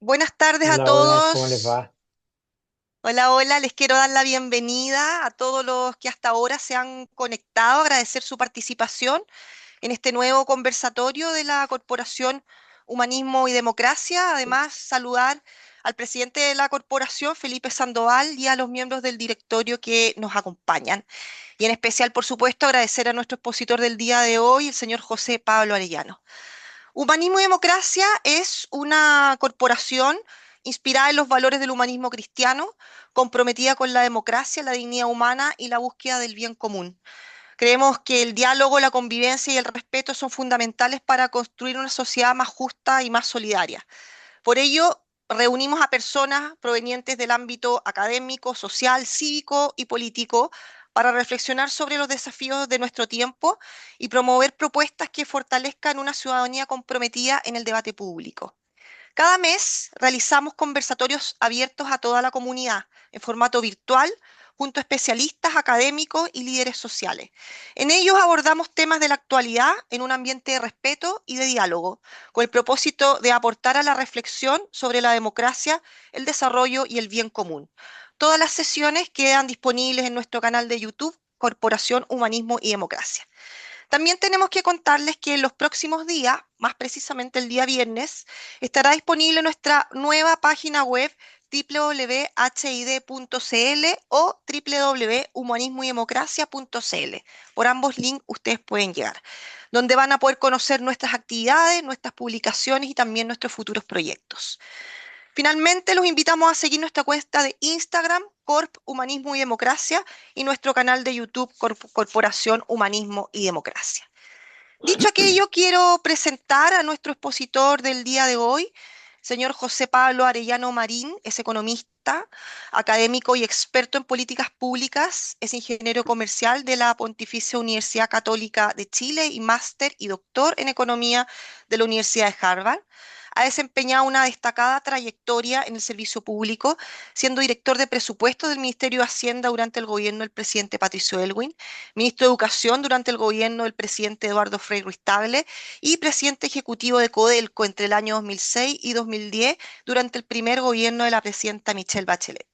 Buenas tardes a Hola, hola, ¿cómo les todos. va? Hola, hola, les quiero dar la bienvenida a todos los que hasta ahora se han conectado, agradecer su participación en este nuevo conversatorio de la Corporación Humanismo y Democracia. Además, saludar al presidente de la corporación, Felipe Sandoval, y a los miembros del directorio que nos acompañan. Y en especial, por supuesto, agradecer a nuestro expositor del día de hoy, el señor José Pablo Arellano. Humanismo y Democracia es una corporación inspirada en los valores del humanismo cristiano, comprometida con la democracia, la dignidad humana y la búsqueda del bien común. Creemos que el diálogo, la convivencia y el respeto son fundamentales para construir una sociedad más justa y más solidaria. Por ello, reunimos a personas provenientes del ámbito académico, social, cívico y político para reflexionar sobre los desafíos de nuestro tiempo y promover propuestas que fortalezcan una ciudadanía comprometida en el debate público. Cada mes realizamos conversatorios abiertos a toda la comunidad en formato virtual, junto a especialistas, académicos y líderes sociales. En ellos abordamos temas de la actualidad en un ambiente de respeto y de diálogo, con el propósito de aportar a la reflexión sobre la democracia, el desarrollo y el bien común. Todas las sesiones quedan disponibles en nuestro canal de YouTube, Corporación Humanismo y Democracia. También tenemos que contarles que en los próximos días, más precisamente el día viernes, estará disponible nuestra nueva página web www.hid.cl o www.humanismoydemocracia.cl. Por ambos links ustedes pueden llegar, donde van a poder conocer nuestras actividades, nuestras publicaciones y también nuestros futuros proyectos. Finalmente, los invitamos a seguir nuestra cuenta de Instagram, Corp Humanismo y Democracia, y nuestro canal de YouTube, Corporación Humanismo y Democracia. Dicho aquello, quiero presentar a nuestro expositor del día de hoy, señor José Pablo Arellano Marín. Es economista, académico y experto en políticas públicas, es ingeniero comercial de la Pontificia Universidad Católica de Chile y máster y doctor en economía de la Universidad de Harvard. Ha desempeñado una destacada trayectoria en el servicio público, siendo director de presupuestos del Ministerio de Hacienda durante el gobierno del presidente Patricio Elwin, ministro de Educación durante el gobierno del presidente Eduardo Frei Ruiz-Tagle y presidente ejecutivo de Codelco entre el año 2006 y 2010 durante el primer gobierno de la presidenta Michelle Bachelet.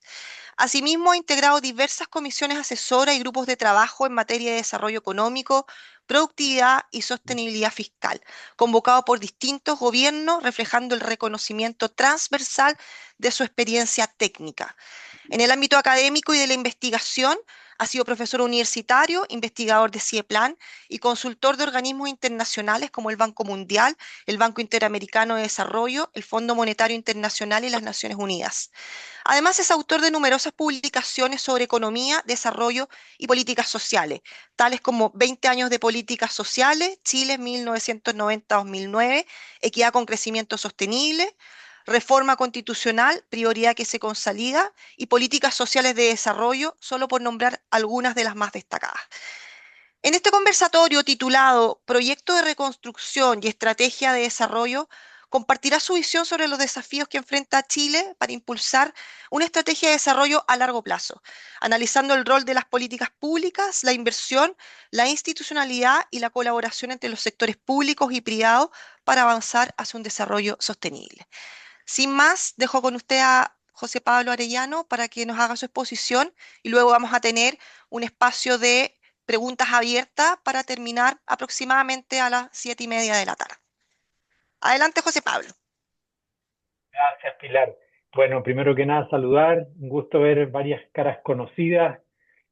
Asimismo, ha integrado diversas comisiones asesoras y grupos de trabajo en materia de desarrollo económico, productividad y sostenibilidad fiscal, convocado por distintos gobiernos, reflejando el reconocimiento transversal de su experiencia técnica. En el ámbito académico y de la investigación, ha sido profesor universitario, investigador de CIEPLAN y consultor de organismos internacionales como el Banco Mundial, el Banco Interamericano de Desarrollo, el Fondo Monetario Internacional y las Naciones Unidas. Además, es autor de numerosas publicaciones sobre economía, desarrollo y políticas sociales, tales como 20 años de políticas sociales, Chile 1990-2009, Equidad con crecimiento sostenible, Reforma constitucional, prioridad que se consolida, y políticas sociales de desarrollo, solo por nombrar algunas de las más destacadas. En este conversatorio titulado Proyecto de Reconstrucción y Estrategia de Desarrollo, compartirá su visión sobre los desafíos que enfrenta Chile para impulsar una estrategia de desarrollo a largo plazo, analizando el rol de las políticas públicas, la inversión, la institucionalidad y la colaboración entre los sectores públicos y privados para avanzar hacia un desarrollo sostenible. Sin más, dejo con usted a José Pablo Arellano para que nos haga su exposición y luego vamos a tener un espacio de preguntas abiertas para terminar aproximadamente a las 7:30 de la tarde. Adelante, José Pablo. Gracias, Pilar. Bueno, primero que nada, saludar. Un gusto ver varias caras conocidas.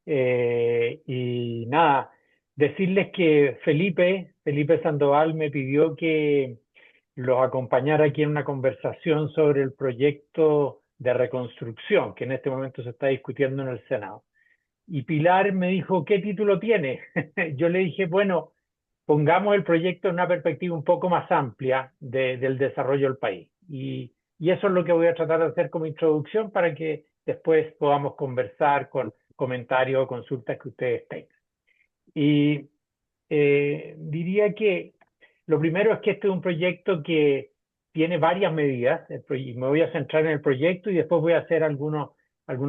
Y nada, decirles que Felipe Sandoval, me pidió que los acompañara aquí en una conversación sobre el proyecto de reconstrucción que en este momento se está discutiendo en el Senado. Y Pilar me dijo, ¿qué título tiene? Yo le dije, bueno, pongamos el proyecto en una perspectiva un poco más amplia del desarrollo del país. Y eso es lo que voy a tratar de hacer como introducción para que después podamos conversar con comentarios o consultas que ustedes tengan. Y diría que lo primero es que este es un proyecto que tiene varias medidas, y me voy a centrar en el proyecto y después voy a hacer algunos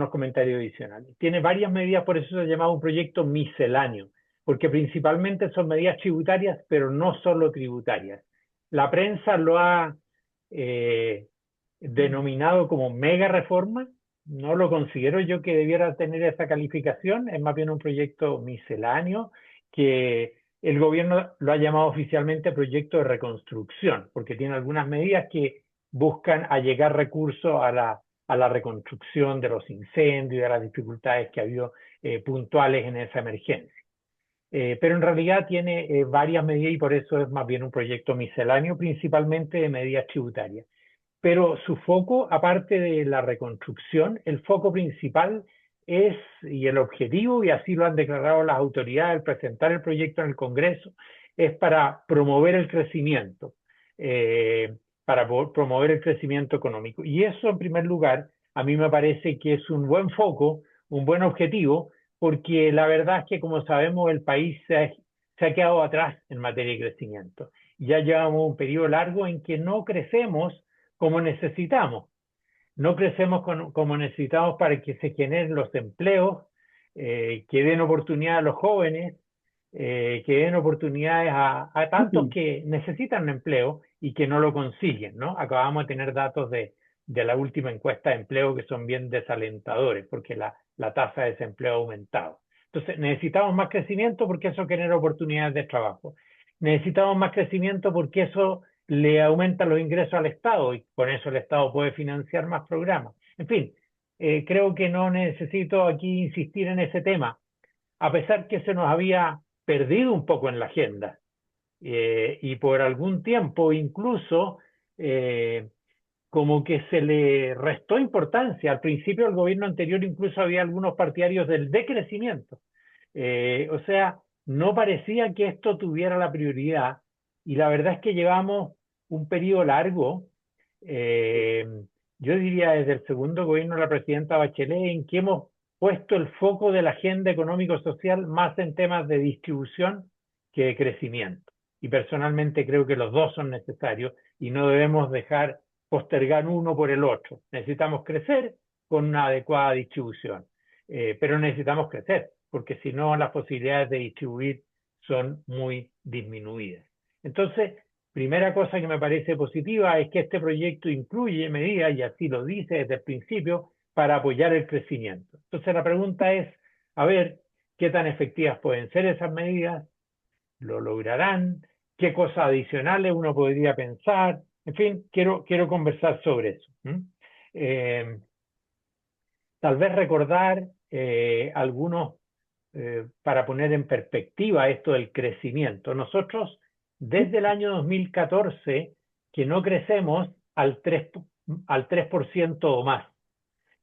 comentarios adicionales. Tiene varias medidas, por eso se ha llamado un proyecto misceláneo, porque principalmente son medidas tributarias, pero no solo tributarias. La prensa lo ha eh, denominado como mega reforma. No lo considero yo que debiera tener esa calificación, es más bien un proyecto misceláneo que el gobierno lo ha llamado oficialmente proyecto de reconstrucción, porque tiene algunas medidas que buscan allegar recursos a la reconstrucción de los incendios y de las dificultades que ha habido puntuales en esa emergencia. Pero en realidad tiene varias medidas y por eso es más bien un proyecto misceláneo, principalmente de medidas tributarias. Pero su foco, aparte de la reconstrucción, el foco principal es, y el objetivo, y así lo han declarado las autoridades al presentar el proyecto en el Congreso, es para promover el crecimiento, promover el crecimiento económico. Y eso, en primer lugar, a mí me parece que es un buen foco, un buen objetivo, porque la verdad es que, como sabemos, el país se ha quedado atrás en materia de crecimiento. Ya llevamos un periodo largo en que no crecemos como necesitamos. No crecemos como necesitamos para que se generen los empleos, que den oportunidad a los jóvenes, que den oportunidades a tantos que necesitan un empleo y que no lo consiguen, ¿no? Acabamos de tener datos de la última encuesta de empleo que son bien desalentadores, porque la tasa de desempleo ha aumentado. Entonces, necesitamos más crecimiento porque eso genera oportunidades de trabajo. Necesitamos más crecimiento porque eso le aumenta los ingresos al Estado y con eso el Estado puede financiar más programas. En fin, creo que no necesito aquí insistir en ese tema, a pesar que se nos había perdido un poco en la agenda y por algún tiempo incluso como que se le restó importancia. Al principio del gobierno anterior incluso había algunos partidarios del decrecimiento. O sea, no parecía que esto tuviera la prioridad y la verdad es que llevamos un periodo largo, eh, yo diría desde el segundo gobierno de la presidenta Bachelet, en que hemos puesto el foco de la agenda económico-social más en temas de distribución que de crecimiento. Y personalmente creo que los dos son necesarios y no debemos dejar postergar uno por el otro. Necesitamos crecer con una adecuada distribución, pero necesitamos crecer, porque si no las posibilidades de distribuir son muy disminuidas. Entonces, primera cosa que me parece positiva es que este proyecto incluye medidas, y así lo dice desde el principio, para apoyar el crecimiento. Entonces la pregunta es, a ver, ¿qué tan efectivas pueden ser esas medidas? ¿Lo lograrán? ¿Qué cosas adicionales uno podría pensar? En fin, quiero conversar sobre eso. Eh, Tal vez recordar algunos, para poner en perspectiva esto del crecimiento. Nosotros, desde el año 2014, que no crecemos al 3% o más,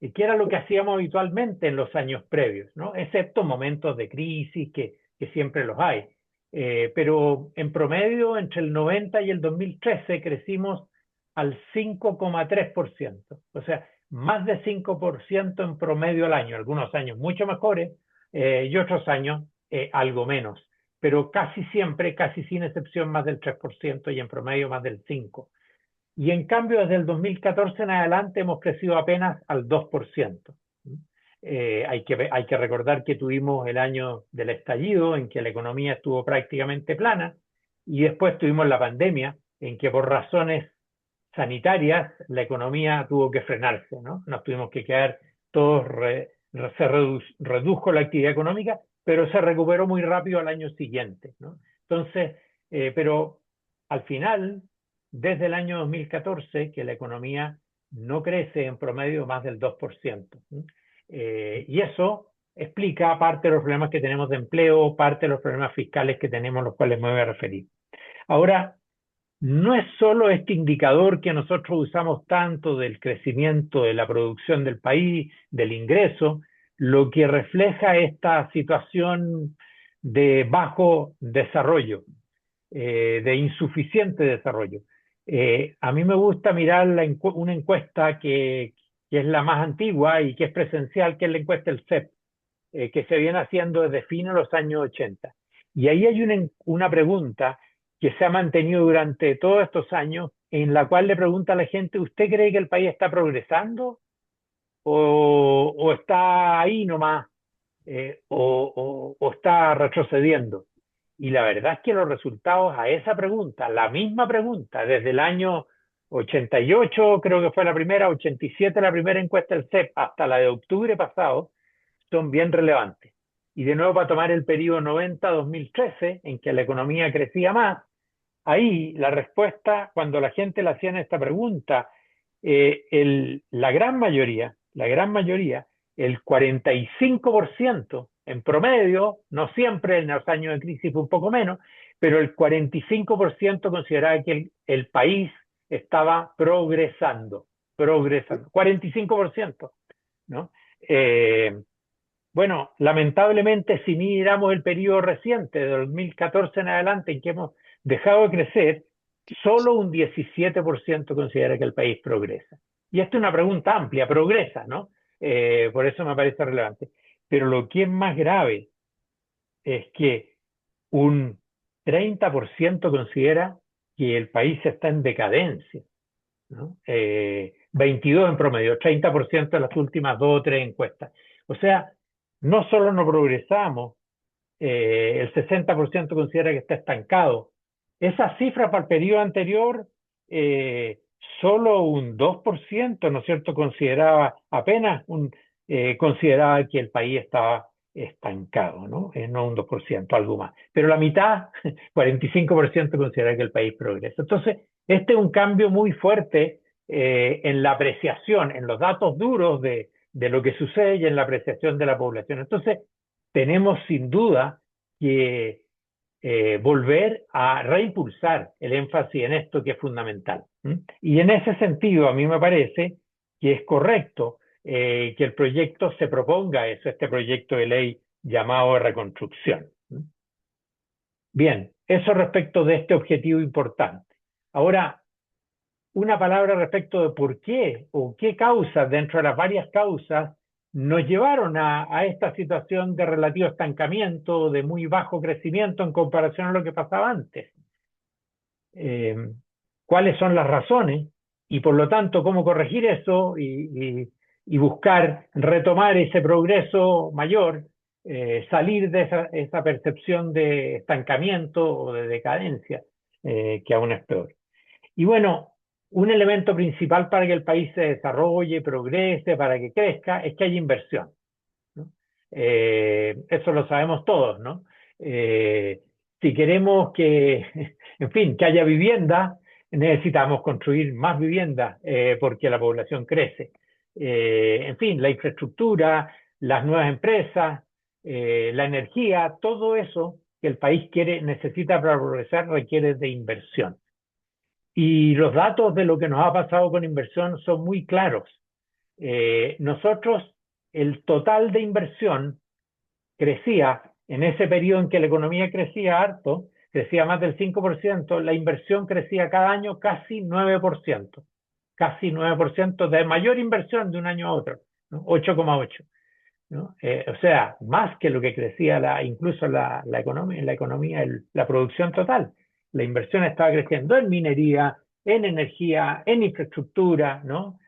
y que era lo que hacíamos habitualmente en los años previos, ¿no? Excepto momentos de crisis que siempre los hay. Pero en promedio, entre el 90 y el 2013, crecimos al 5,3%. O sea, más de 5% en promedio al año. Algunos años mucho mejores y otros años algo menos. Pero casi siempre, casi sin excepción, más del 3% y en promedio más del 5%. Y en cambio, desde el 2014 en adelante hemos crecido apenas al 2%. Hay que recordar que tuvimos el año del estallido, en que la economía estuvo prácticamente plana, y después tuvimos la pandemia, en que por razones sanitarias la economía tuvo que frenarse, ¿no? Nos tuvimos que quedar todos, redujo la actividad económica, pero se recuperó muy rápido al año siguiente, ¿no? Entonces, pero al final, desde el año 2014, que la economía no crece en promedio más del 2%. Y eso explica parte de los problemas que tenemos de empleo, parte de los problemas fiscales que tenemos, los cuales me voy a referir. Ahora, no es solo este indicador que nosotros usamos tanto del crecimiento de la producción del país, del ingreso, lo que refleja esta situación de bajo desarrollo, de insuficiente desarrollo. A mí me gusta mirar una encuesta que es la más antigua y que es presencial, que es la encuesta del CEP, que se viene haciendo desde fines de los años 80. Y ahí hay una pregunta que se ha mantenido durante todos estos años, en la cual le pregunta a la gente, ¿usted cree que el país está progresando o está ahí nomás o está retrocediendo? Y la verdad es que los resultados a esa pregunta, la misma pregunta desde el año 88 creo que fue la primera, 87 la primera encuesta del CEP, hasta la de octubre pasado, son bien relevantes. Y de nuevo, para tomar el periodo 90-2013, en que la economía crecía más, ahí la respuesta, cuando la gente le hacían esta pregunta, la gran mayoría, el 45% en promedio, no siempre, en los años de crisis fue un poco menos, pero el 45% consideraba que el país estaba progresando, 45%, ¿no? Bueno, lamentablemente, si miramos el periodo reciente, de 2014 en adelante, en que hemos dejado de crecer, solo un 17% considera que el país progresa. Y esta es una pregunta amplia, progresa, ¿no? Por eso me parece relevante. Pero lo que es más grave es que un 30% considera que el país está en decadencia, ¿no? 22 en promedio, 30% en las últimas 2 o 3 encuestas. O sea, no solo no progresamos, el 60% considera que está estancado. Esa cifra para el periodo anterior, solo un 2%, ¿no es cierto?, consideraba, consideraba que el país estaba estancado, ¿no? No un 2%, algo más. Pero la mitad, 45%, considera que el país progresa. Entonces, este es un cambio muy fuerte en la apreciación, en los datos duros de lo que sucede y en la apreciación de la población. Entonces, tenemos sin duda que volver a reimpulsar el énfasis en esto que es fundamental. Y en ese sentido, a mí me parece que es correcto que el proyecto se proponga eso, este proyecto de ley llamado de reconstrucción. Bien, eso respecto de este objetivo importante. Ahora, una palabra respecto de por qué o qué causas, dentro de las varias causas, nos llevaron a esta situación de relativo estancamiento, de muy bajo crecimiento en comparación a lo que pasaba antes. ¿Cuáles son las razones? Y por lo tanto, cómo corregir eso y buscar retomar ese progreso mayor, salir de esa percepción de estancamiento o de decadencia, que aún es peor. Y bueno, un elemento principal para que el país se desarrolle, progrese, para que crezca, es que haya inversión, ¿no? Eso lo sabemos todos, ¿no? Si queremos que, en fin, que haya vivienda, necesitamos construir más vivienda porque la población crece. En fin, la infraestructura, las nuevas empresas, la energía, todo eso que el país necesita para progresar requiere de inversión. Y los datos de lo que nos ha pasado con inversión son muy claros. Nosotros, el total de inversión crecía en ese periodo en que la economía crecía harto, crecía más del 5%, la inversión crecía cada año casi 9%, casi 9% de mayor inversión de un año a otro, ¿no? 8,8, ¿no? O sea, más que lo que crecía incluso la economía, la producción total. La inversión estaba creciendo en minería, en energía, en infraestructura, ¿no?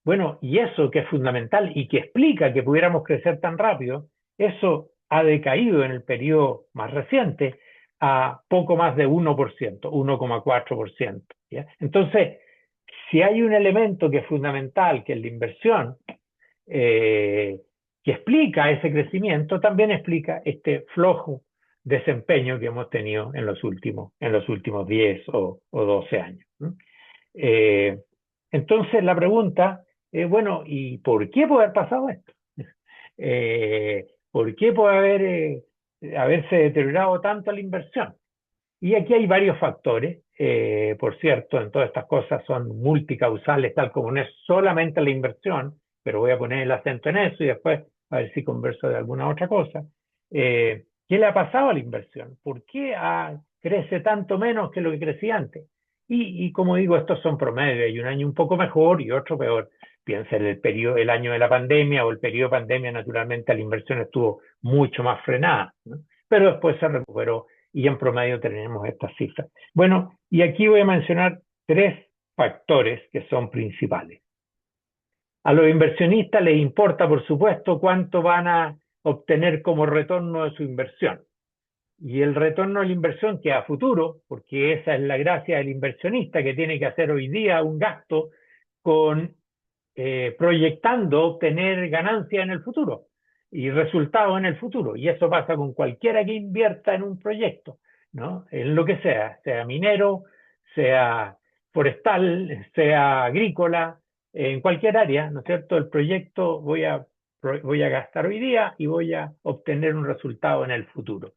Bueno, y eso que es fundamental y que explica que pudiéramos crecer tan rápido, eso ha decaído en el periodo más reciente a poco más de 1%, 1,4%. ¿Ya? Entonces, si hay un elemento que es fundamental, que es la inversión, que explica ese crecimiento, también explica este flojo desempeño que hemos tenido en los últimos 10 o 12 años, ¿no? Entonces la pregunta es, bueno, ¿y por qué puede haber pasado esto? ¿Por qué puede haberse deteriorado tanto la inversión? Y aquí hay varios factores, por cierto, en todas estas cosas son multicausales, tal como no es solamente la inversión, pero voy a poner el acento en eso y después a ver si converso de alguna otra cosa. ¿Qué le ha pasado a la inversión? ¿Por qué crece tanto menos que lo que crecía antes? Y como digo, estos son promedios, hay un año un poco mejor y otro peor. Piensa en el año de la pandemia o el periodo de pandemia, naturalmente la inversión estuvo mucho más frenada, ¿no? Pero después se recuperó y en promedio tenemos estas cifras. Bueno, y aquí voy a mencionar 3 factores que son principales. A los inversionistas les importa, por supuesto, cuánto van a obtener como retorno de su inversión. Y el retorno a la inversión que a futuro, porque esa es la gracia del inversionista que tiene que hacer hoy día un gasto con proyectando obtener ganancias en el futuro y resultados en el futuro. Y eso pasa con cualquiera que invierta en un proyecto, ¿no? En lo que sea, sea minero, sea forestal, sea agrícola, en cualquier área, ¿no es cierto? El proyecto voy a gastar hoy día y voy a obtener un resultado en el futuro.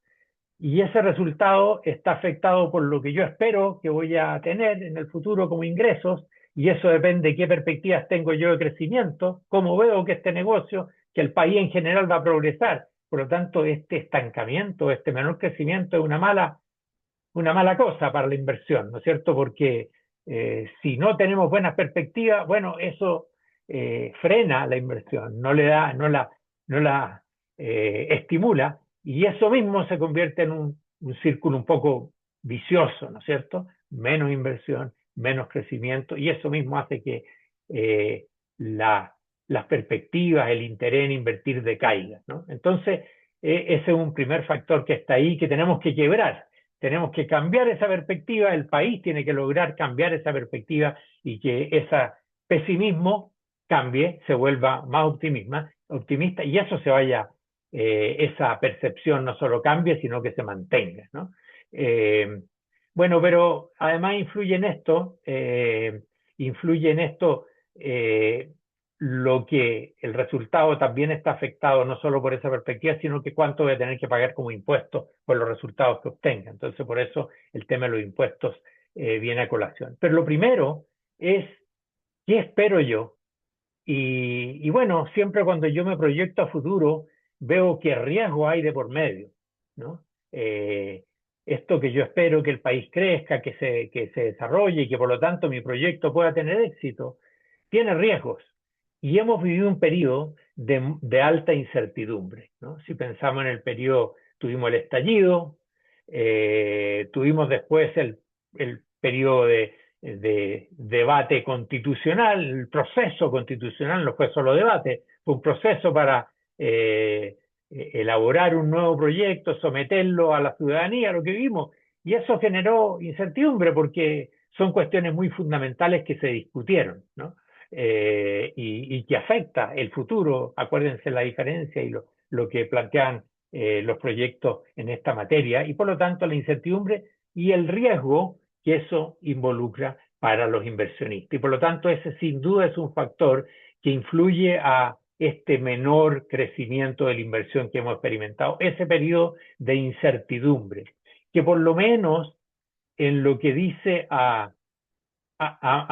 Y ese resultado está afectado por lo que yo espero que voy a tener en el futuro como ingresos, y eso depende de qué perspectivas tengo yo de crecimiento, cómo veo que este negocio, que el país en general va a progresar. Por lo tanto, este estancamiento, este menor crecimiento es una mala cosa para la inversión, ¿no es cierto? Porque si no tenemos buenas perspectivas, bueno, eso frena la inversión, no la estimula, y eso mismo se convierte en un círculo un poco vicioso, ¿no es cierto? Menos inversión, menos crecimiento, y eso mismo hace que eh, la, las perspectivas, el interés en invertir decaiga, ¿no? Entonces, ese es un primer factor que está ahí que tenemos que quebrar. Tenemos que cambiar esa perspectiva, el país tiene que lograr cambiar esa perspectiva y que ese pesimismo cambie, se vuelva más optimista y eso se vaya, esa percepción no solo cambie, sino que se mantenga, ¿no? Eh, bueno, pero además influye en esto eh, lo que el resultado también está afectado no solo por esa perspectiva, sino que cuánto voy a tener que pagar como impuestos por los resultados que obtenga. Entonces, por eso el tema de los impuestos viene a colación. Pero lo primero es, ¿qué espero yo? Y bueno, siempre cuando yo me proyecto a futuro, veo qué riesgo hay de por medio, ¿no? Esto que yo espero que el país crezca, que se desarrolle y que por lo tanto mi proyecto pueda tener éxito, tiene riesgos. Y hemos vivido un periodo de alta incertidumbre, ¿no? Si pensamos en el periodo, tuvimos el estallido, tuvimos después el periodo de debate constitucional, el proceso constitucional no fue solo debate, fue un proceso para elaborar un nuevo proyecto, someterlo a la ciudadanía, lo que vimos, y eso generó incertidumbre porque son cuestiones muy fundamentales que se discutieron, ¿no? Y que afecta el futuro, acuérdense la diferencia y lo que plantean los proyectos en esta materia, y por lo tanto la incertidumbre y el riesgo que eso involucra para los inversionistas. Y por lo tanto ese sin duda es un factor que influye a este menor crecimiento de la inversión que hemos experimentado, ese periodo de incertidumbre, que por lo menos en lo que dice a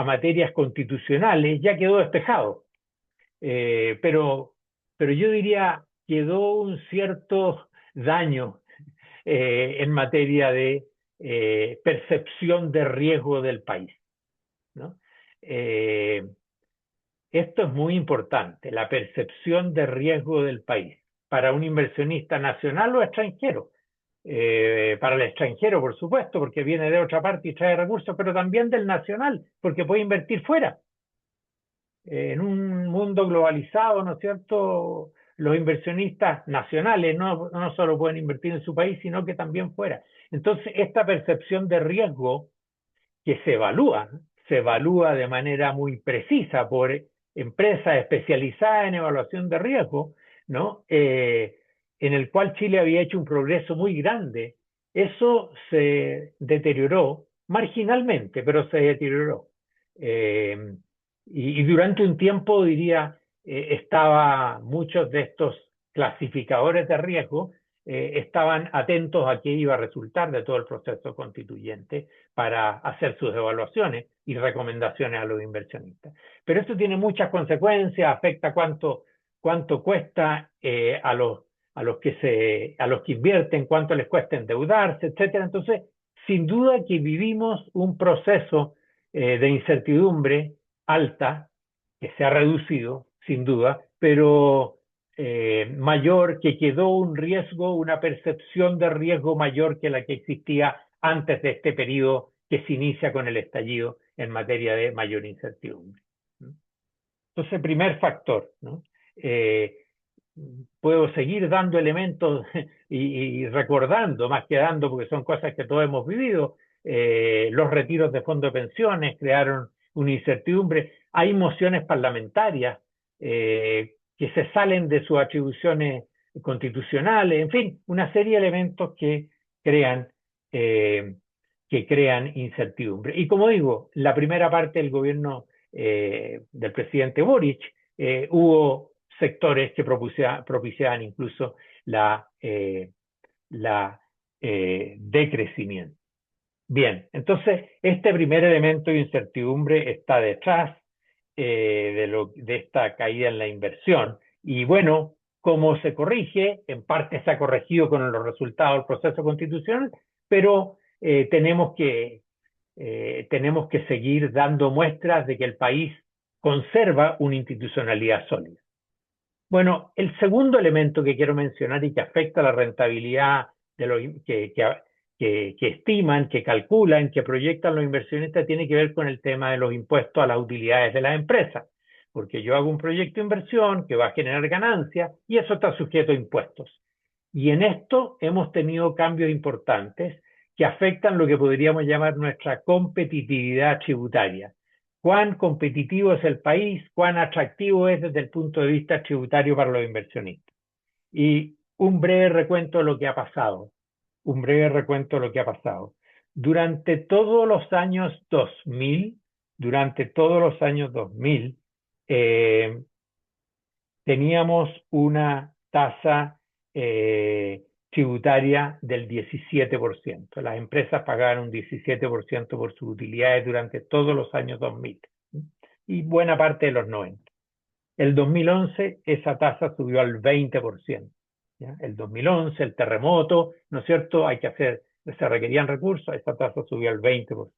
materias constitucionales ya quedó despejado. Eh, pero, pero yo diría quedó un cierto daño en materia de percepción de riesgo del país, ¿no? Eh, Esto es muy importante, la percepción de riesgo del país para un inversionista nacional o extranjero. Para el extranjero, por supuesto, porque viene de otra parte y trae recursos, pero también del nacional, porque puede invertir fuera. En un mundo globalizado, ¿no es cierto? Los inversionistas nacionales no solo pueden invertir en su país, sino que también fuera. Entonces, esta percepción de riesgo que se evalúa de manera muy precisa por empresas especializadas en evaluación de riesgo, ¿no? En el cual Chile había hecho un progreso muy grande. Eso se deterioró marginalmente, pero se deterioró. Eh, y durante un tiempo, diría, estaba muchos de estos clasificadores de riesgo estaban atentos a qué iba a resultar de todo el proceso constituyente para hacer sus evaluaciones y recomendaciones a los inversionistas. Pero esto tiene muchas consecuencias, afecta cuánto cuesta a los que invierten, cuánto les cuesta endeudarse, etcétera. Entonces, sin duda que vivimos un proceso de incertidumbre alta, que se ha reducido, sin duda, pero mayor, que quedó un riesgo, una percepción de riesgo mayor que la que existía antes de este periodo que se inicia con el estallido en materia de mayor incertidumbre. Entonces, primer factor, ¿no? puedo seguir dando elementos y recordando, más que dando, porque son cosas que todos hemos vivido. Los retiros de fondos de pensiones crearon una incertidumbre. Hay mociones parlamentarias que se salen de sus atribuciones constitucionales, en fin, una serie de elementos crean, eh, que crean incertidumbre. Y como digo, la primera parte del gobierno del presidente Boric, hubo sectores que propiciaban incluso la, la decrecimiento. Bien, entonces este primer elemento de incertidumbre está detrás de esta caída en la inversión. Y bueno, ¿cómo se corrige? En parte se ha corregido con los resultados del proceso constitucional, pero tenemos que seguir dando muestras de que el país conserva una institucionalidad sólida. Bueno, el segundo elemento que quiero mencionar y que afecta la rentabilidad de los que estiman, que calculan, que proyectan los inversionistas tiene que ver con el tema de los impuestos a las utilidades de las empresas. Porque yo hago un proyecto de inversión que va a generar ganancias y eso está sujeto a impuestos. Y en esto hemos tenido cambios importantes que afectan lo que podríamos llamar nuestra competitividad tributaria. Cuán competitivo es el país, cuán atractivo es desde el punto de vista tributario para los inversionistas. Y un breve recuento de lo que ha pasado. Un breve recuento de lo que ha pasado. Durante todos los años 2000, durante todos los años 2000, teníamos una tasa tributaria del 17%. Las empresas pagaban un 17% por sus utilidades durante todos los años 2000 y buena parte de los 90. El 2011 esa tasa subió al 20%. ¿Ya? El 2011, el terremoto, ¿no es cierto? Se requerían recursos, esa tasa subió al 20%.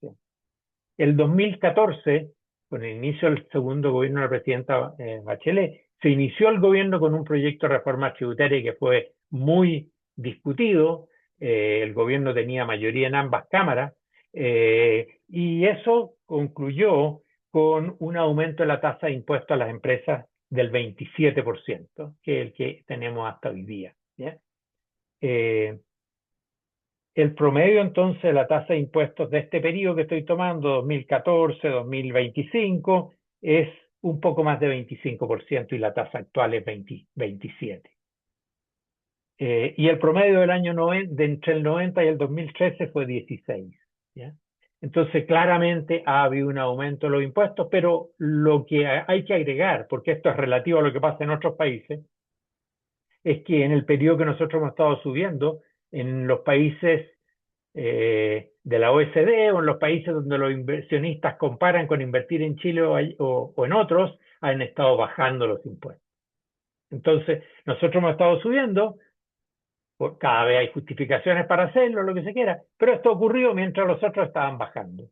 El 2014, con el inicio del segundo gobierno de la presidenta Bachelet, se inició el gobierno con un proyecto de reforma tributaria que fue muy discutido. El gobierno tenía mayoría en ambas cámaras y eso concluyó con un aumento de la tasa de impuestos a las empresas del 27%, que es el que tenemos hasta hoy día. ¿Ya? El promedio entonces de la tasa de impuestos de este periodo que estoy tomando, 2014-2025, es un poco más de 25% y la tasa actual es 27%. Y el promedio del año 90, entre el 90 y el 2013 fue 16%. ¿Ya? Entonces claramente ha habido un aumento de los impuestos, pero lo que hay que agregar, porque esto es relativo a lo que pasa en otros países, es que en el periodo que nosotros hemos estado subiendo, en los países de la OECD o en los países donde los inversionistas comparan con invertir en Chile o en otros, han estado bajando los impuestos. Entonces, nosotros hemos estado subiendo, cada vez hay justificaciones para hacerlo, lo que se quiera, pero esto ocurrió mientras los otros estaban bajando.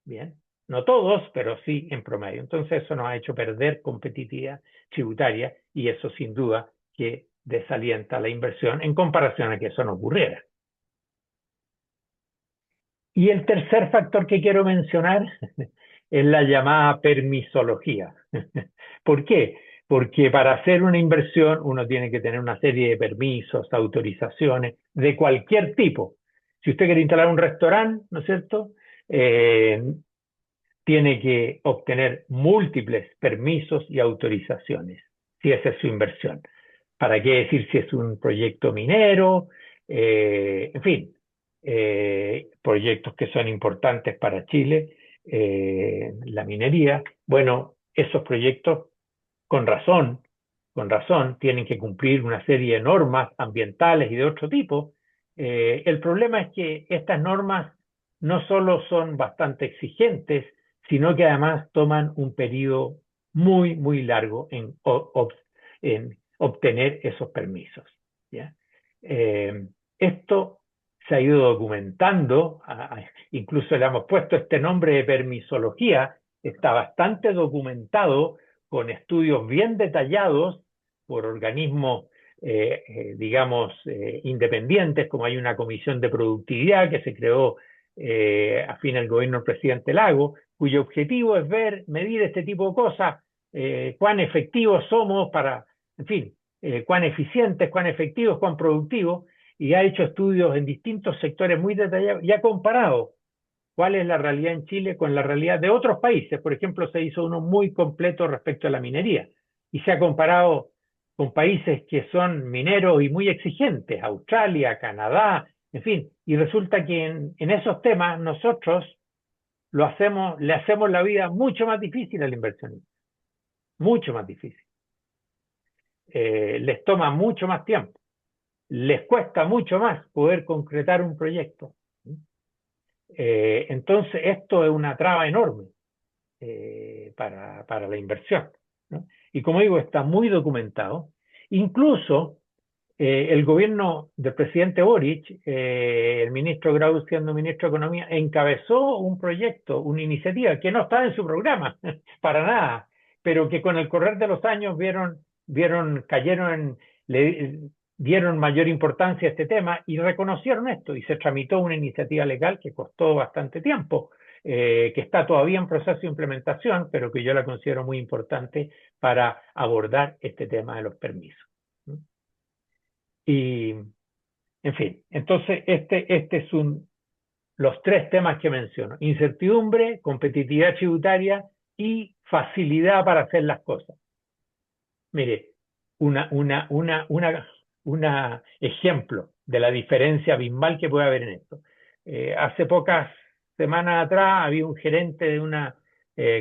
Bien, no todos, pero sí en promedio. Entonces, eso nos ha hecho perder competitividad tributaria y eso sin duda que desalienta la inversión en comparación a que eso no ocurriera. Y el tercer factor que quiero mencionar es la llamada permisología. ¿Por qué? Porque para hacer una inversión uno tiene que tener una serie de permisos, autorizaciones de cualquier tipo. Si usted quiere instalar un restaurante, ¿no es cierto? Tiene que obtener múltiples permisos y autorizaciones, si esa es su inversión. ¿Para qué decir si es un proyecto minero? En fin, proyectos que son importantes para Chile, la minería. Bueno, esos proyectos, con razón, tienen que cumplir una serie de normas ambientales y de otro tipo. El problema es que estas normas no solo son bastante exigentes, sino que además toman un periodo muy, muy largo en obtener esos permisos. ¿Ya? Esto se ha ido documentando, incluso le hemos puesto este nombre de permisología, está bastante documentado con estudios bien detallados por organismos, digamos, independientes, como hay una comisión de productividad que se creó a fin del gobierno del presidente Lago, cuyo objetivo es medir este tipo de cosas, cuán efectivos somos para, en fin, cuán eficientes, cuán efectivos, cuán productivos, y ha hecho estudios en distintos sectores muy detallados y ha comparado cuál es la realidad en Chile con la realidad de otros países. Por ejemplo, se hizo uno muy completo respecto a la minería y se ha comparado con países que son mineros y muy exigentes, Australia, Canadá, en fin, y resulta que en esos temas nosotros le hacemos la vida mucho más difícil al inversionista, mucho más difícil. Les toma mucho más tiempo, les cuesta mucho más poder concretar un proyecto. Entonces, esto es una traba enorme para la inversión, ¿no? Y como digo, está muy documentado. Incluso el gobierno del presidente Boric, el ministro Grau, siendo ministro de Economía, encabezó un proyecto, una iniciativa que no estaba en su programa, para nada, pero que con el correr de los años le dieron mayor importancia a este tema y reconocieron esto y se tramitó una iniciativa legal que costó bastante tiempo, que está todavía en proceso de implementación, pero que yo la considero muy importante para abordar este tema de los permisos, ¿no? Y, en fin, entonces este es los tres temas que menciono: incertidumbre, competitividad tributaria y facilidad para hacer las cosas. Mire, una ejemplo de la diferencia abismal que puede haber en esto. Hace pocas semanas atrás había un gerente de una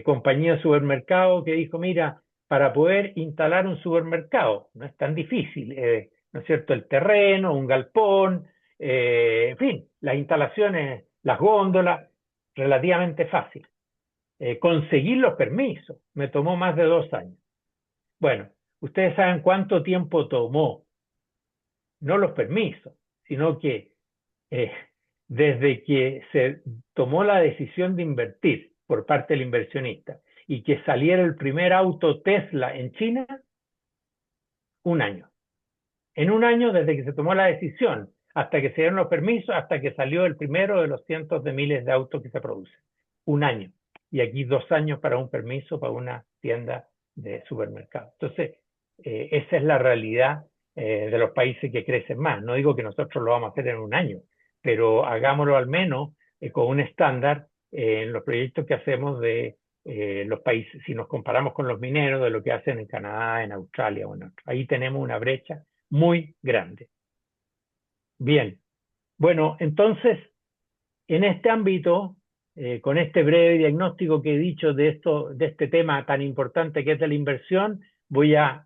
compañía de supermercado que dijo, mira, para poder instalar un supermercado no es tan difícil, ¿no es cierto? El terreno, un galpón, en fin, las instalaciones, las góndolas, relativamente fácil. Conseguir los permisos me tomó más de 2 años. Bueno, ustedes saben cuánto tiempo tomó, no los permisos, sino que eh, desde que se tomó la decisión de invertir por parte del inversionista y que saliera el primer auto Tesla en China, 1 año. En 1 año desde que se tomó la decisión hasta que se dieron los permisos, hasta que salió el primero de los cientos de miles de autos que se producen. 1 año. Y aquí 2 años para un permiso para una tienda de supermercado. Entonces, esa es la realidad de los países que crecen más. No digo que nosotros lo vamos a hacer en 1 año, pero hagámoslo al menos con un estándar en los proyectos que hacemos de los países, si nos comparamos con los mineros, de lo que hacen en Canadá, en Australia o en otros. Ahí tenemos una brecha muy grande. Bien, bueno, entonces, en este ámbito, con este breve diagnóstico que he dicho de este tema tan importante que es de la inversión, voy a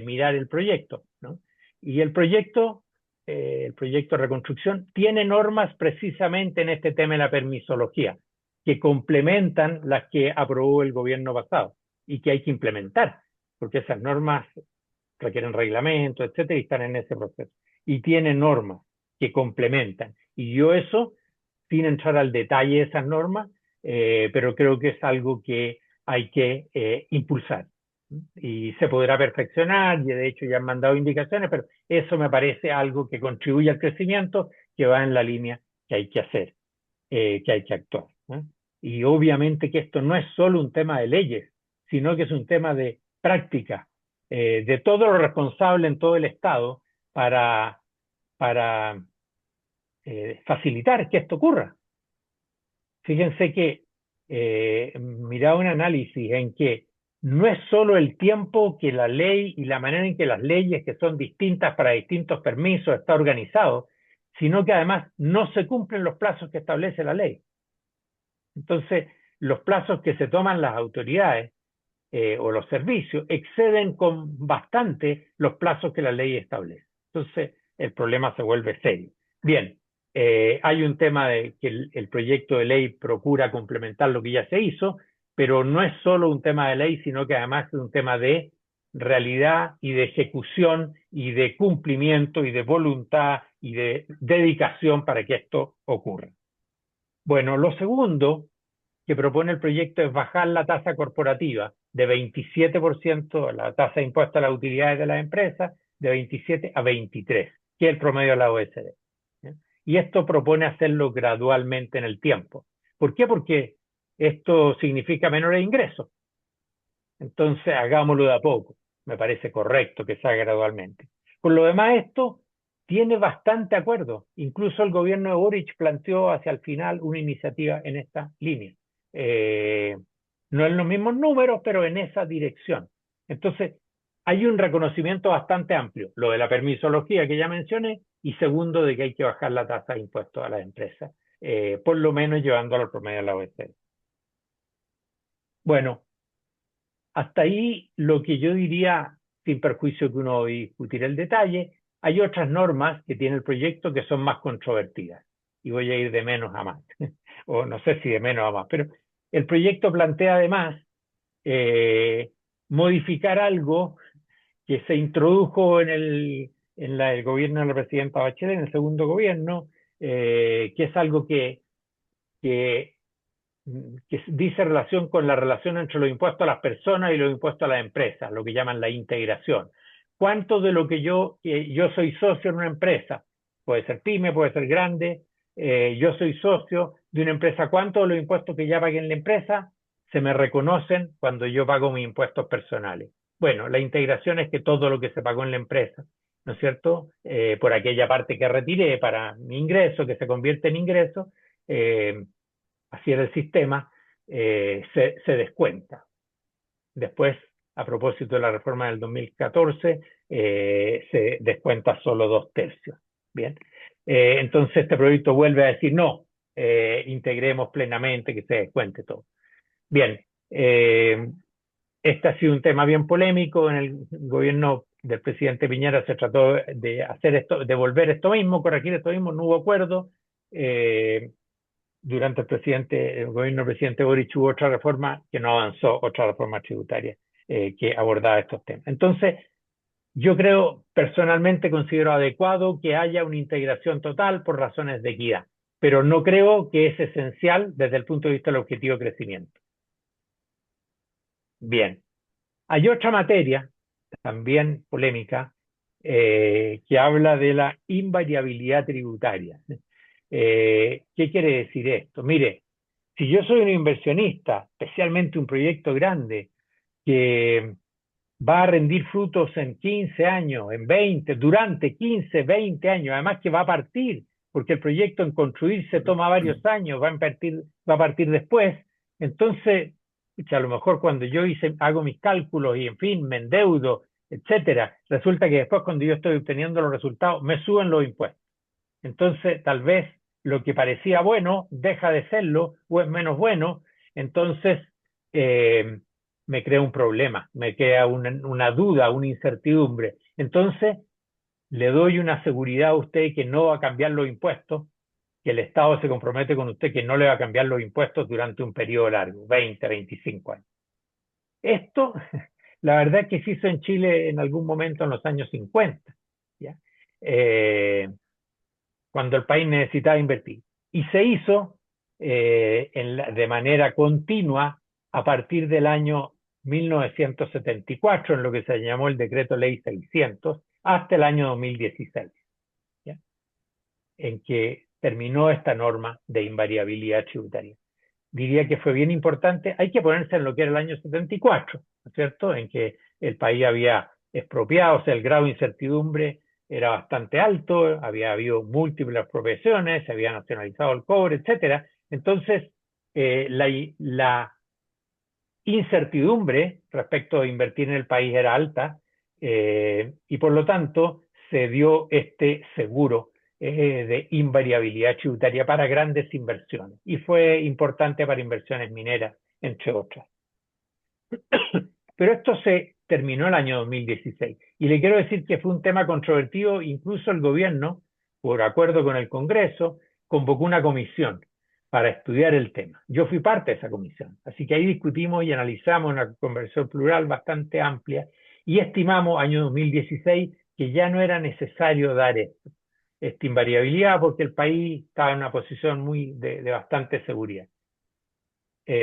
mirar el proyecto, ¿no? Y el proyecto de reconstrucción, tiene normas precisamente en este tema de la permisología, que complementan las que aprobó el gobierno pasado y que hay que implementar, porque esas normas requieren reglamento, etcétera, y están en ese proceso. Y tiene normas que complementan. Y yo eso, sin entrar al detalle de esas normas, pero creo que es algo que hay que impulsar. Y se podrá perfeccionar, y de hecho ya han mandado indicaciones, pero eso me parece algo que contribuye al crecimiento, que va en la línea que hay que hacer, que hay que actuar, ¿no? Y obviamente que esto no es solo un tema de leyes, sino que es un tema de práctica, de todo lo responsable en todo el Estado para facilitar que esto ocurra. Fíjense que miraba un análisis en que no es solo el tiempo que la ley y la manera en que las leyes, que son distintas para distintos permisos, está organizado, sino que además no se cumplen los plazos que establece la ley. Entonces, los plazos que se toman las autoridades o los servicios exceden con bastante los plazos que la ley establece. Entonces, el problema se vuelve serio. Bien, hay un tema de que el proyecto de ley procura complementar lo que ya se hizo, pero no es solo un tema de ley, sino que además es un tema de realidad y de ejecución y de cumplimiento y de voluntad y de dedicación para que esto ocurra. Bueno, lo segundo que propone el proyecto es bajar la tasa corporativa de 27%, la tasa de impuesto a las utilidades de las empresas, de 27 a 23, que es el promedio de la OECD. Y esto propone hacerlo gradualmente en el tiempo. ¿Por qué? Porque esto significa menores ingresos. Entonces, hagámoslo de a poco. Me parece correcto que sea gradualmente. Por lo demás, esto tiene bastante acuerdo. Incluso el gobierno de Boric planteó hacia el final una iniciativa en esta línea. Eh, no en los mismos números, pero en esa dirección. Entonces, hay un reconocimiento bastante amplio. Lo de la permisología que ya mencioné, y segundo, de que hay que bajar la tasa de impuestos a las empresas, por lo menos llevándolo al promedio de la OECD. Bueno, hasta ahí lo que yo diría, sin perjuicio que uno discutir el detalle. Hay otras normas que tiene el proyecto que son más controvertidas, y voy a ir de menos a más, o no sé si de menos a más, pero el proyecto plantea además eh, modificar algo que se introdujo el gobierno de la presidenta Bachelet, en el segundo gobierno, que es algo que que dice relación con la relación entre los impuestos a las personas y los impuestos a las empresas, lo que llaman la integración. ¿Cuánto de lo que yo soy socio en una empresa, puede ser pyme, puede ser grande, yo soy socio de una empresa, cuánto de los impuestos que ya pagué en la empresa se me reconocen cuando yo pago mis impuestos personales? Bueno, la integración es que todo lo que se pagó en la empresa, ¿no es cierto? Por aquella parte que retiré para mi ingreso, que se convierte en ingreso, eh, así era el sistema, se descuenta. Después, a propósito de la reforma del 2014, se descuenta solo 2/3. Bien, entonces este proyecto vuelve a decir no, integremos plenamente, que se descuente todo. Bien, este ha sido un tema bien polémico. En el gobierno del presidente Piñera se trató de hacer esto, de volver esto mismo, corregir esto mismo, no hubo acuerdo. Durante el gobierno del presidente Boric hubo otra reforma que no avanzó, otra reforma tributaria que abordaba estos temas. Entonces, yo creo, personalmente considero adecuado que haya una integración total por razones de equidad, pero no creo que es esencial desde el punto de vista del objetivo de crecimiento. Bien, hay otra materia, también polémica, que habla de la invariabilidad tributaria. ¿Qué quiere decir esto? Mire, si yo soy un inversionista, especialmente un proyecto grande, que va a rendir frutos en 15 años, en 20, durante 15, 20 años, además que va a partir, porque el proyecto en construirse toma varios años, va a partir después. Entonces, a lo mejor cuando yo hago mis cálculos y en fin, me endeudo, etcétera, resulta que después cuando yo estoy obteniendo los resultados, me suben los impuestos. Entonces, tal vez lo que parecía bueno deja de serlo o es menos bueno. Entonces, eh, me crea un problema, me crea una duda, una incertidumbre. Entonces, le doy una seguridad a usted que no va a cambiar los impuestos, que el Estado se compromete con usted que no le va a cambiar los impuestos durante un periodo largo, 20, 25 años. Esto, la verdad es que se hizo en Chile en algún momento en los años 50, ¿ya? Cuando el país necesitaba invertir. Y se hizo de manera continua a partir del año 1974, en lo que se llamó el Decreto Ley 600, hasta el año 2016, ¿ya? En que terminó esta norma de invariabilidad tributaria. Diría que fue bien importante. Hay que ponerse en lo que era el año 74, ¿no es cierto?, en que el país había expropiado, o sea, el grado de incertidumbre era bastante alto, había habido múltiples expropiaciones, se había nacionalizado el cobre, etcétera. Entonces, la incertidumbre respecto de invertir en el país era alta, y por lo tanto se dio este seguro de invariabilidad tributaria para grandes inversiones, y fue importante para inversiones mineras, entre otras. Pero esto se terminó el año 2016, y le quiero decir que fue un tema controvertido. Incluso el gobierno, por acuerdo con el Congreso, convocó una comisión para estudiar el tema. Yo fui parte de esa comisión, así que ahí discutimos y analizamos una conversación plural bastante amplia, y estimamos, año 2016, que ya no era necesario dar esta invariabilidad, porque el país estaba en una posición de bastante seguridad.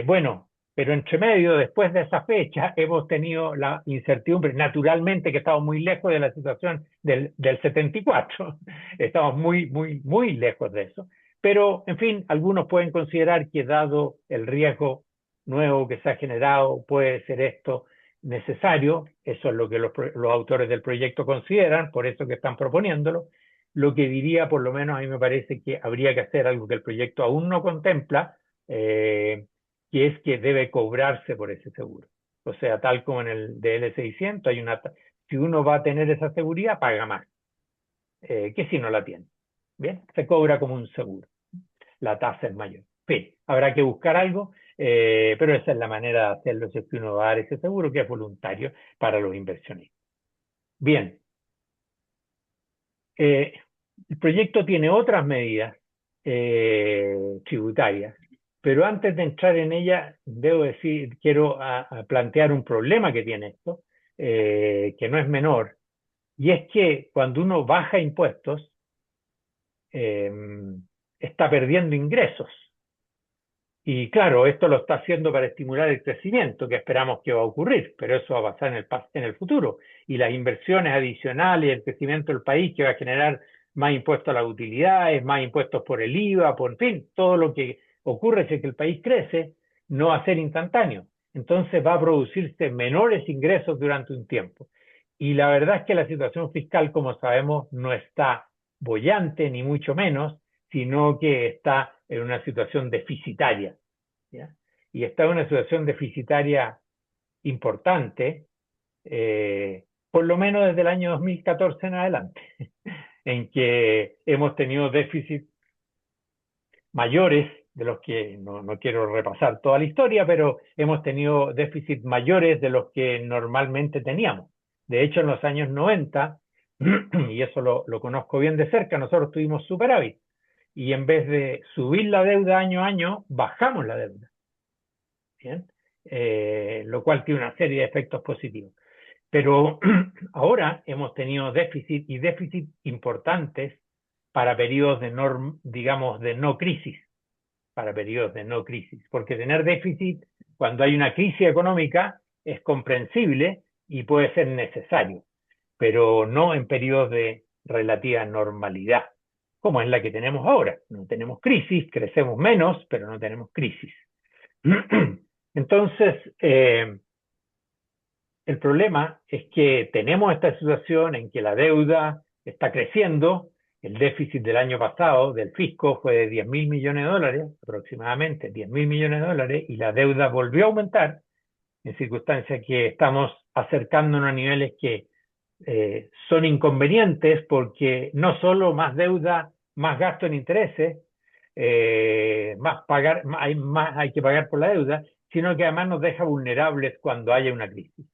Bueno, pero entre medio, después de esa fecha, hemos tenido la incertidumbre, naturalmente, que estamos muy lejos de la situación del 74, estamos muy lejos de eso. Pero, en fin, algunos pueden considerar que, dado el riesgo nuevo que se ha generado, puede ser esto necesario, eso es lo que los autores del proyecto consideran, por eso que están proponiéndolo. Lo que diría, por lo menos a mí me parece que habría que hacer algo que el proyecto aún no contempla, que es que debe cobrarse por ese seguro. O sea, tal como en el DL600, si uno va a tener esa seguridad, paga más, que si no la tiene. Bien, se cobra como un seguro. La tasa es mayor. En fin, habrá que buscar algo, pero esa es la manera de hacerlo, si es que uno va a dar ese seguro que es voluntario para los inversionistas. Bien, eh, el proyecto tiene otras medidas tributarias, pero antes de entrar en ella, debo decir, quiero a plantear un problema que tiene esto, que no es menor, y es que cuando uno baja impuestos, eh, está perdiendo ingresos. Y claro, esto lo está haciendo para estimular el crecimiento, que esperamos que va a ocurrir, pero eso va a pasar en el futuro. Y las inversiones adicionales, el crecimiento del país, que va a generar más impuestos a las utilidades, más impuestos por el IVA, por en fin, todo lo que ocurre si es que el país crece, no va a ser instantáneo. Entonces va a producirse menores ingresos durante un tiempo. Y la verdad es que la situación fiscal, como sabemos, no está boyante, ni mucho menos, sino que está en una situación deficitaria. ¿Ya? Y está en una situación deficitaria importante, por lo menos desde el año 2014 en adelante, en que hemos tenido déficits mayores, de los que no quiero repasar toda la historia, pero hemos tenido déficits mayores de los que normalmente teníamos. De hecho, en los años 90, y eso lo conozco bien de cerca, nosotros tuvimos superávit y en vez de subir la deuda año a año, bajamos la deuda. ¿Bien? Lo cual tiene una serie de efectos positivos. Pero ahora hemos tenido déficit importantes para periodos digamos, de no crisis, para periodos de no crisis, porque tener déficit cuando hay una crisis económica es comprensible y puede ser necesario, pero no en periodos de relativa normalidad, como es la que tenemos ahora. No tenemos crisis, crecemos menos, pero no tenemos crisis. Entonces, el problema es que tenemos esta situación en que la deuda está creciendo. El déficit del año pasado del fisco fue de 10 mil millones de dólares, aproximadamente 10 mil millones de dólares, y la deuda volvió a aumentar en circunstancias que estamos acercándonos a niveles que son inconvenientes porque no solo más deuda, más gasto en intereses, hay que pagar por la deuda, sino que además nos deja vulnerables cuando haya una crisis.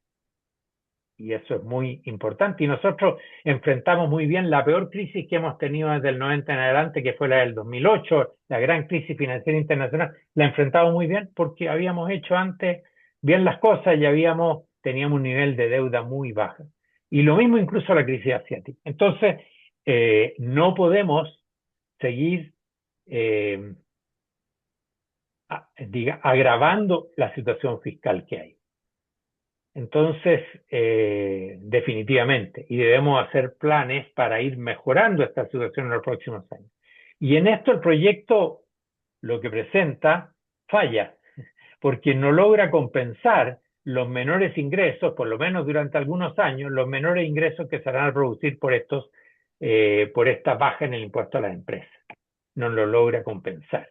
Y eso es muy importante. Y nosotros enfrentamos muy bien la peor crisis que hemos tenido desde el 90 en adelante, que fue la del 2008, la gran crisis financiera internacional. La enfrentamos muy bien porque habíamos hecho antes bien las cosas y teníamos un nivel de deuda muy baja. Y lo mismo incluso la crisis asiática. Entonces, no podemos seguir agravando la situación fiscal que hay. Entonces, definitivamente, y debemos hacer planes para ir mejorando esta situación en los próximos años. Y en esto el proyecto, lo que presenta, falla, porque no logra compensar los menores ingresos, por lo menos durante algunos años, los menores ingresos que se van a producir por esta baja en el impuesto a las empresas. No lo logra compensar.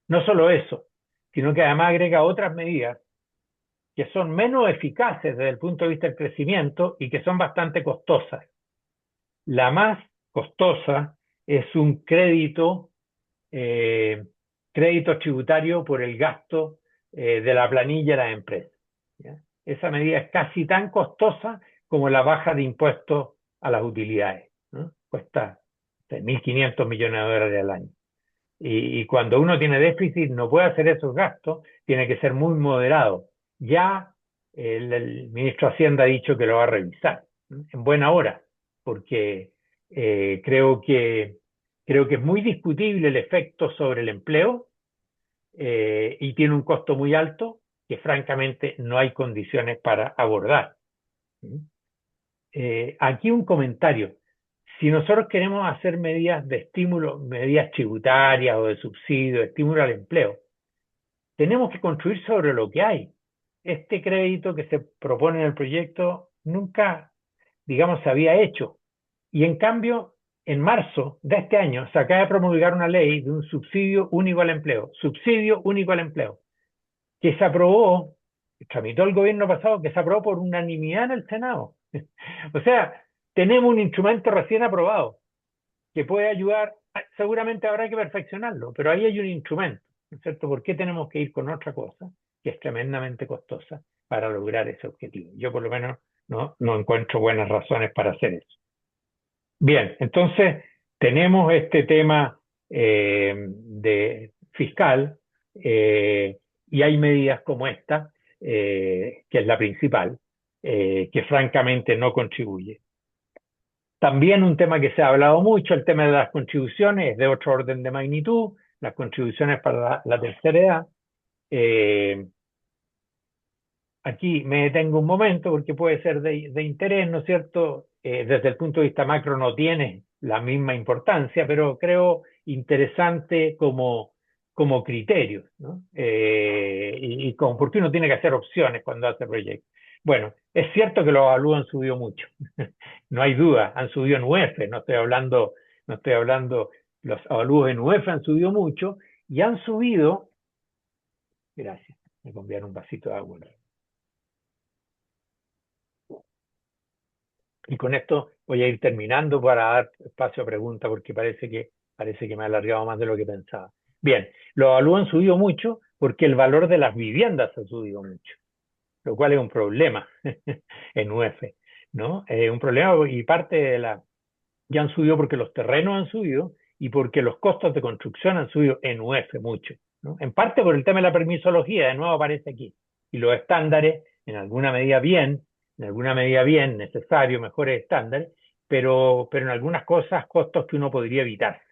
No solo eso, sino que además agrega otras medidas que son menos eficaces desde el punto de vista del crecimiento y que son bastante costosas. La más costosa es un crédito tributario por el gasto de la planilla de la empresa. ¿Ya? Esa medida es casi tan costosa como la baja de impuestos a las utilidades, ¿no? Cuesta 1.500 millones de dólares al año. Y cuando uno tiene déficit no puede hacer esos gastos, tiene que ser muy moderado. Ya el ministro de Hacienda ha dicho que lo va a revisar, ¿no? En buena hora, porque creo que es muy discutible el efecto sobre el empleo y tiene un costo muy alto que francamente no hay condiciones para abordar. Aquí un comentario. Si nosotros queremos hacer medidas de estímulo, medidas tributarias o de subsidio, de estímulo al empleo, tenemos que construir sobre lo que hay. este crédito que se propone en el proyecto nunca, digamos, se había hecho. Y en cambio, en marzo de este año se acaba de promulgar una ley de un subsidio único al empleo, que se aprobó, tramitó el gobierno pasado, que se aprobó por unanimidad en el Senado. O sea, tenemos un instrumento recién aprobado que puede ayudar, seguramente habrá que perfeccionarlo, pero ahí hay un instrumento, ¿no es cierto? ¿Por qué tenemos que ir con otra cosa que es tremendamente costosa para lograr ese objetivo? Yo por lo menos no encuentro buenas razones para hacer eso. Bien, entonces tenemos este tema de fiscal y hay medidas como esta, que es la principal, que francamente no contribuye. También un tema que se ha hablado mucho, el tema de las contribuciones, es de otro orden de magnitud, las contribuciones para la tercera edad. Eh, Aquí me detengo un momento porque puede ser de interés, ¿no es cierto? Desde el punto de vista macro no tiene la misma importancia, pero creo interesante como criterio, ¿no? Y como porque uno tiene que hacer opciones cuando hace proyectos. Bueno, es cierto que los avalúos han subido mucho, no hay duda, han subido en UF, no estoy hablando, los avalúos en UF han subido mucho y han subido, gracias, me conviene un vasito de agua. Y con esto voy a ir terminando para dar espacio a preguntas porque parece que me he alargado más de lo que pensaba. Bien, los avalúos han subido mucho porque el valor de las viviendas ha subido mucho, lo cual es un problema en UF, ¿no? Es un problema y parte de ya han subido porque los terrenos han subido y porque los costos de construcción han subido en UF mucho, ¿no? En parte por el tema de la permisología, de nuevo aparece aquí, y los estándares, en alguna medida bien, necesario, mejores estándares, pero en algunas cosas costos que uno podría evitarse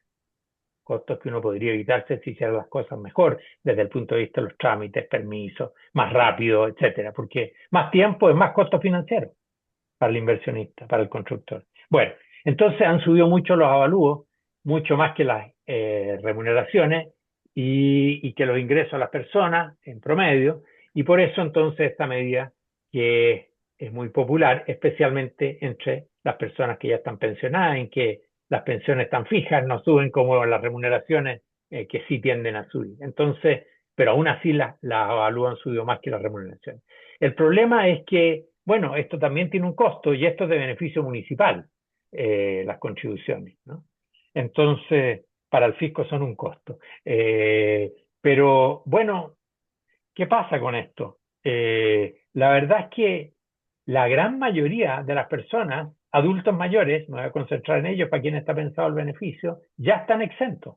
si hiciera las cosas mejor, desde el punto de vista de los trámites, permisos, más rápido, etcétera, porque más tiempo es más costo financiero para el inversionista, para el constructor. Bueno, entonces han subido mucho los avalúos, mucho más que las remuneraciones y que los ingresos a las personas en promedio, y por eso entonces esta medida que es muy popular, especialmente entre las personas que ya están pensionadas, en que las pensiones están fijas, no suben como las remuneraciones que sí tienden a subir. Entonces, pero aún así las avalúos han subido más que las remuneraciones. El problema es que, bueno, esto también tiene un costo y esto es de beneficio municipal, las contribuciones, ¿no? Entonces, para el fisco son un costo. Pero, bueno, ¿qué pasa con esto? La verdad es que la gran mayoría de las personas, adultos mayores, me voy a concentrar en ellos para quien está pensado el beneficio, ya están exentos.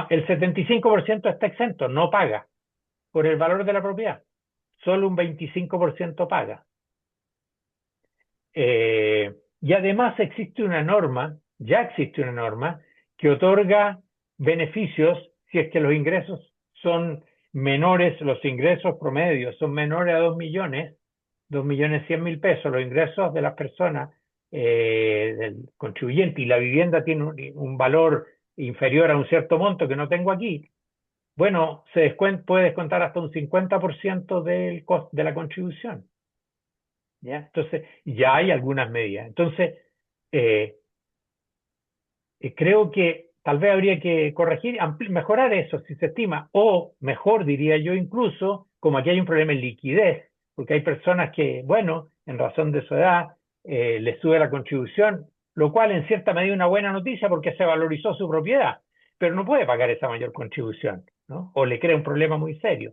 El 75% está exento, no paga por el valor de la propiedad. Solo un 25% paga. Y además ya existe una norma que otorga beneficios si es que los ingresos son menores, los ingresos promedios son menores a 2.100.000 pesos, los ingresos de las personas, del contribuyente, y la vivienda tiene un valor inferior a un cierto monto que no tengo aquí. Bueno, puede descontar hasta un 50% del costo de la contribución. ¿Ya? Entonces, ya hay algunas medidas. Entonces, eh, creo que tal vez habría que corregir, mejorar eso si se estima, o mejor diría yo incluso, como aquí hay un problema en liquidez, porque hay personas que, bueno, en razón de su edad, les sube la contribución, lo cual en cierta medida es una buena noticia porque se valorizó su propiedad, pero no puede pagar esa mayor contribución, ¿no? O le crea un problema muy serio.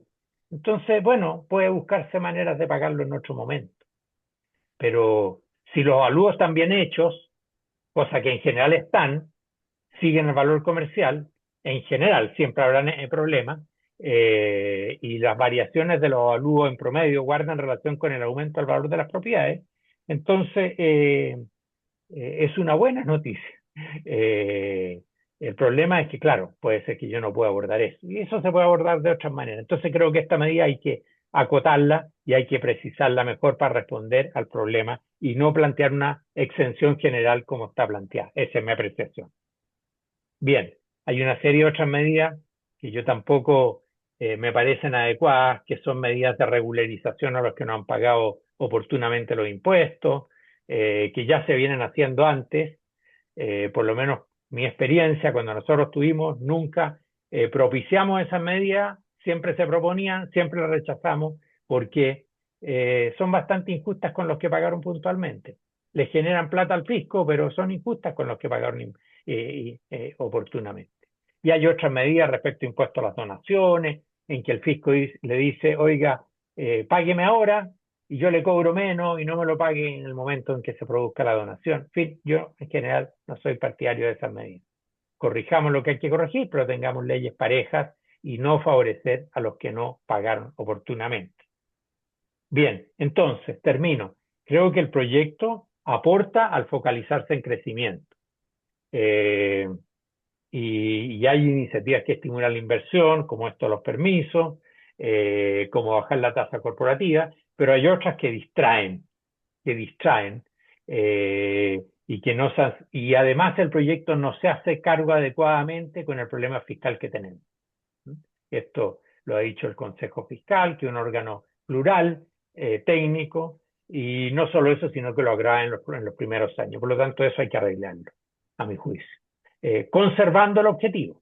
Entonces, bueno, puede buscarse maneras de pagarlo en otro momento. Pero si los avalúos están bien hechos, cosa que en general están, siguen el valor comercial, en general siempre habrá problemas, y las variaciones de los avalúos en promedio guardan relación con el aumento del valor de las propiedades, entonces es una buena noticia. Eh, el problema es que, claro, puede ser que yo no pueda abordar eso, y eso se puede abordar de otras maneras. Entonces creo que esta medida hay que acotarla y hay que precisarla mejor para responder al problema y no plantear una exención general como está planteada. Esa es mi apreciación. Bien, hay una serie de otras medidas que yo tampoco me parecen adecuadas, que son medidas de regularización a los que no han pagado oportunamente los impuestos, que ya se vienen haciendo antes, por lo menos mi experiencia, cuando nosotros tuvimos, nunca propiciamos esas medidas, siempre se proponían, siempre las rechazamos, porque son bastante injustas con los que pagaron puntualmente. Les generan plata al fisco, pero son injustas con los que pagaron oportunamente. Y hay otras medidas respecto a impuestos a las donaciones, en que el fisco le dice, oiga, págueme ahora y yo le cobro menos y no me lo pague en el momento en que se produzca la donación. En fin, yo en general no soy partidario de esas medidas. Corrijamos lo que hay que corregir, pero tengamos leyes parejas y no favorecer a los que no pagaron oportunamente. Bien, entonces, termino. Creo que el proyecto aporta al focalizarse en crecimiento. Y hay iniciativas que estimulan la inversión, como esto los permisos, como bajar la tasa corporativa, pero hay otras que distraen, y además el proyecto no se hace cargo adecuadamente con el problema fiscal que tenemos. Esto lo ha dicho el Consejo Fiscal, que es un órgano plural, técnico, y no solo eso, sino que lo agrava en los primeros años. Por lo tanto, eso hay que arreglarlo, a mi juicio. Conservando el objetivo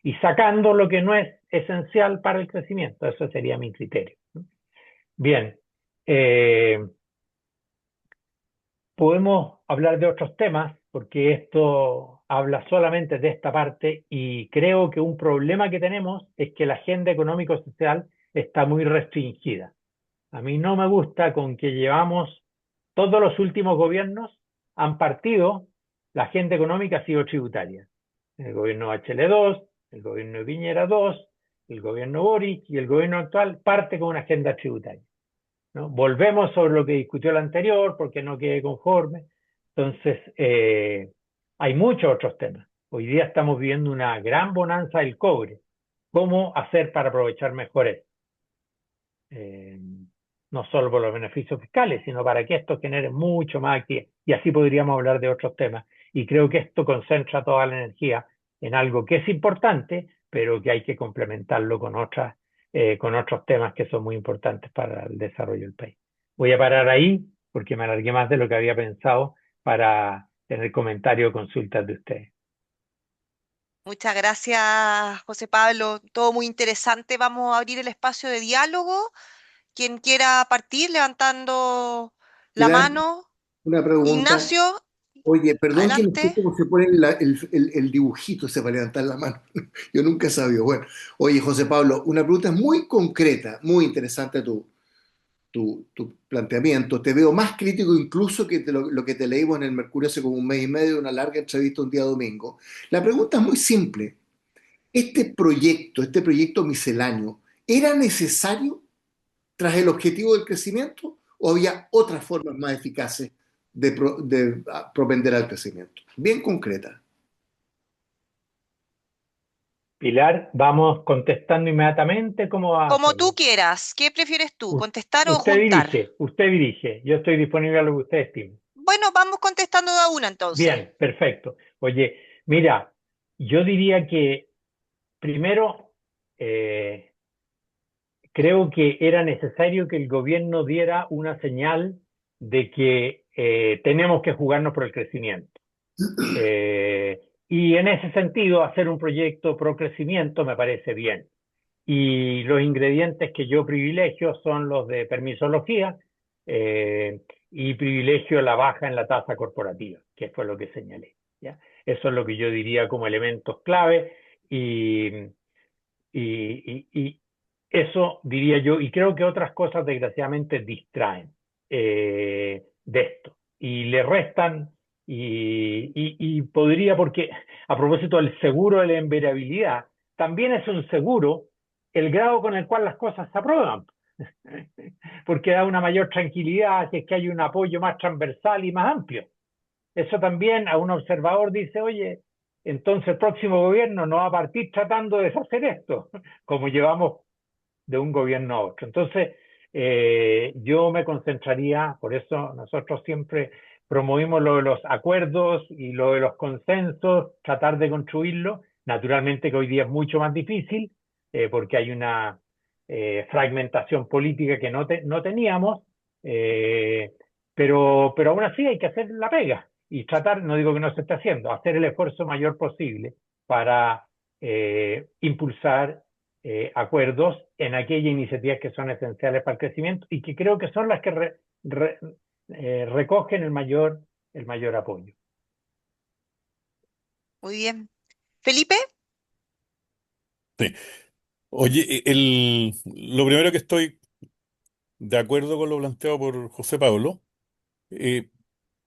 y sacando lo que no es esencial para el crecimiento. Eso sería mi criterio. Bien, podemos hablar de otros temas porque esto habla solamente de esta parte y creo que un problema que tenemos es que la agenda económico-social está muy restringida. A mí no me gusta con que llevamos todos los últimos gobiernos han partido, la agenda económica ha sido tributaria. El gobierno Bachelet 2, el gobierno de Piñera 2, el gobierno Boric y el gobierno actual parte con una agenda tributaria, ¿no? Volvemos sobre lo que discutió el anterior porque no quedé conforme. Entonces, hay muchos otros temas. Hoy día estamos viviendo una gran bonanza del cobre. ¿Cómo hacer para aprovechar mejor eso? No solo por los beneficios fiscales, sino para que esto genere mucho más actividad. Y así podríamos hablar de otros temas. Y creo que esto concentra toda la energía en algo que es importante, pero que hay que complementarlo con otros temas que son muy importantes para el desarrollo del país. Voy a parar ahí porque me alargué más de lo que había pensado para tener comentarios o consultas de ustedes. Muchas gracias, José Pablo. Todo muy interesante. Vamos a abrir el espacio de diálogo. Quien quiera partir levantando la Pilar, mano. una pregunta. Ignacio, Oye, perdón que no sé adelante. cómo se pone el dibujito ese para levantar la mano. Yo nunca he sabido. Bueno, oye, José Pablo, una pregunta muy concreta, muy interesante tu planteamiento. Te veo más crítico incluso que lo que te leímos en el Mercurio hace como un mes y medio, una larga entrevista un día domingo. La pregunta es muy simple. Este proyecto misceláneo, ¿era necesario tras el objetivo del crecimiento o había otras formas más eficaces de propender al crecimiento? Bien concreta. Pilar, vamos contestando inmediatamente. ¿Cómo va a Como tú hacerlo? quieras. ¿Qué prefieres tú? ¿Contestar o Usted juntar? dirige, usted dirige. Yo estoy disponible a lo que usted estime. Bueno, vamos contestando de a una entonces. Bien, perfecto. Oye, mira, yo diría que primero creo que era necesario que el gobierno diera una señal de que tenemos que jugarnos por el crecimiento. Y en ese sentido, hacer un proyecto pro crecimiento me parece bien. Y los ingredientes que yo privilegio son los de permisología y privilegio la baja en la tasa corporativa, que fue lo que señalé, ¿ya? Eso es lo que yo diría como elementos clave y, y eso diría yo, y creo que otras cosas desgraciadamente distraen de esto y le restan y podría, porque a propósito del seguro de la invariabilidad, también es un seguro el grado con el cual las cosas se aprueban, porque da una mayor tranquilidad si es que hay un apoyo más transversal y más amplio. Eso también a un observador dice, oye, entonces el próximo gobierno no va a partir tratando de deshacer esto, como llevamos de un gobierno a otro. Entonces, yo me concentraría, por eso nosotros siempre promovimos lo de los acuerdos y lo de los consensos, tratar de construirlo. Naturalmente que hoy día es mucho más difícil, porque hay una fragmentación política que no teníamos, eh, pero aún así hay que hacer la pega y tratar, no digo que no se esté haciendo, hacer el esfuerzo mayor posible para impulsar acuerdos en aquellas iniciativas que son esenciales para el crecimiento y que creo que son las que recogen el mayor apoyo. Muy bien. Felipe, Sí. Oye, lo primero que estoy de acuerdo con lo planteado por José Pablo, eh,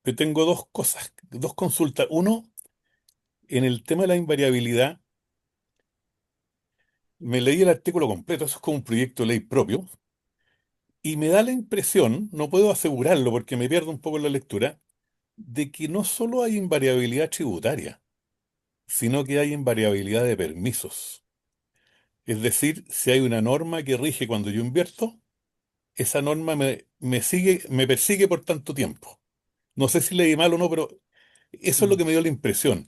que tengo dos cosas, dos consultas. Uno, en el tema de la invariabilidad, me leí el artículo completo, eso es como un proyecto de ley propio, y me da la impresión, no puedo asegurarlo porque me pierdo un poco en la lectura, de que no solo hay invariabilidad tributaria, sino que hay invariabilidad de permisos. Es decir, si hay una norma que rige cuando yo invierto, esa norma me persigue por tanto tiempo. No sé si leí mal o no, pero eso es lo Mm, que me dio la impresión.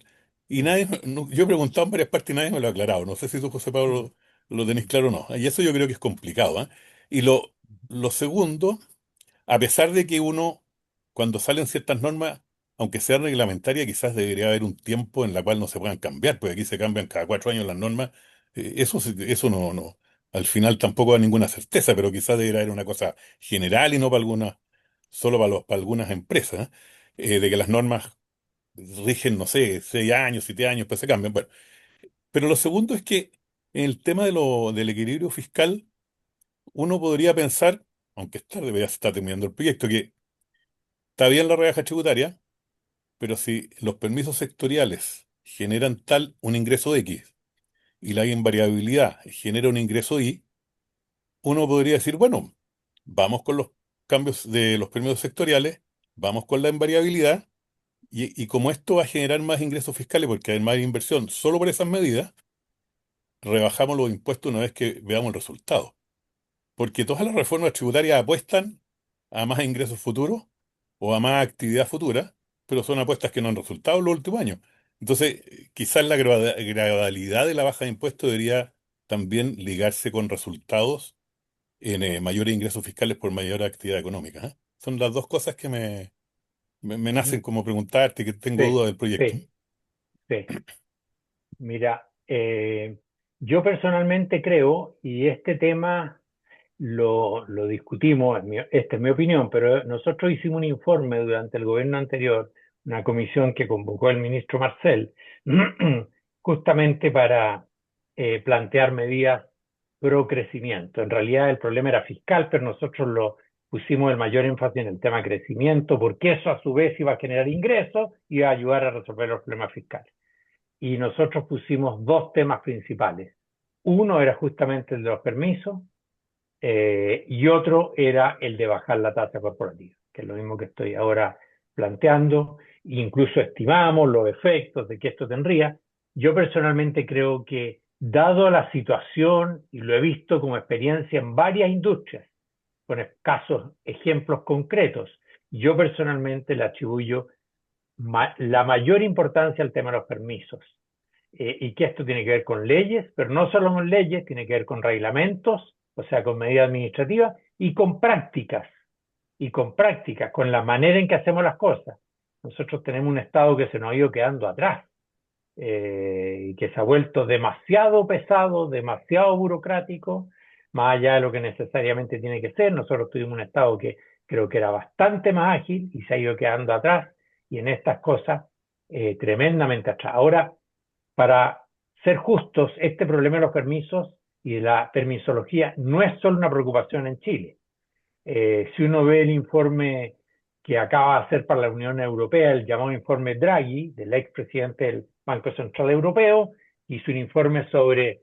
Y mm, nadie, yo he preguntado en varias partes y nadie me lo ha aclarado. No sé si tú, José mm, Pablo, lo tenés claro o no. Y eso yo creo que es complicado, ¿eh? Y lo segundo, a pesar de que uno, cuando salen ciertas normas, aunque sea reglamentaria, quizás debería haber un tiempo en la cual no se puedan cambiar, porque aquí se cambian cada 4 años las normas. Eso no, al final tampoco da ninguna certeza, pero quizás debería haber una cosa general y no para algunas, solo para algunas empresas, ¿eh? De que las normas rigen, no sé, 6 años, 7 años, pues se cambian. Bueno, pero lo segundo es que en el tema del equilibrio fiscal, uno podría pensar, aunque es tarde, ya se está terminando el proyecto, que está bien la rebaja tributaria, pero si los permisos sectoriales generan un ingreso X y la invariabilidad genera un ingreso Y, uno podría decir, bueno, vamos con los cambios de los permisos sectoriales, vamos con la invariabilidad, y como esto va a generar más ingresos fiscales porque hay más inversión solo por esas medidas, rebajamos los impuestos una vez que veamos el resultado. Porque todas las reformas tributarias apuestan a más ingresos futuros o a más actividad futura, pero son apuestas que no han resultado en los últimos años. Entonces, quizás la gradualidad de la baja de impuestos debería también ligarse con resultados en mayores ingresos fiscales por mayor actividad económica, ¿eh? Son las dos cosas que me mm. nacen como preguntarte, que tengo Sí, dudas del proyecto. sí, sí. Mira, yo personalmente creo, y este tema lo discutimos, esta es mi opinión, pero nosotros hicimos un informe durante el gobierno anterior, una comisión que convocó el ministro Marcel, justamente para plantear medidas pro crecimiento. En realidad el problema era fiscal, pero nosotros lo pusimos el mayor énfasis en el tema crecimiento, porque eso a su vez iba a generar ingresos y iba a ayudar a resolver los problemas fiscales. Y nosotros pusimos dos temas principales. Uno era justamente el de los permisos, y otro era el de bajar la tasa corporativa, que es lo mismo que estoy ahora planteando. Incluso estimamos los efectos de que esto tendría. Yo personalmente creo que, dado la situación, y lo he visto como experiencia en varias industrias, con casos, ejemplos concretos, yo personalmente le atribuyo la mayor importancia al tema de los permisos, y que esto tiene que ver con leyes, pero no solo con leyes, tiene que ver con reglamentos, o sea, con medidas administrativas y con prácticas, con la manera en que hacemos las cosas. Nosotros tenemos un Estado que se nos ha ido quedando atrás, y que se ha vuelto demasiado pesado, demasiado burocrático, más allá de lo que necesariamente tiene que ser. Nosotros tuvimos un Estado que creo que era bastante más ágil y se ha ido quedando atrás, y en estas cosas tremendamente atrás. Ahora, para ser justos, este problema de los permisos y de la permisología no es solo una preocupación en Chile. Si uno ve el informe que acaba de hacer para la Unión Europea, el llamado informe Draghi, del expresidente del Banco Central Europeo, hizo un informe sobre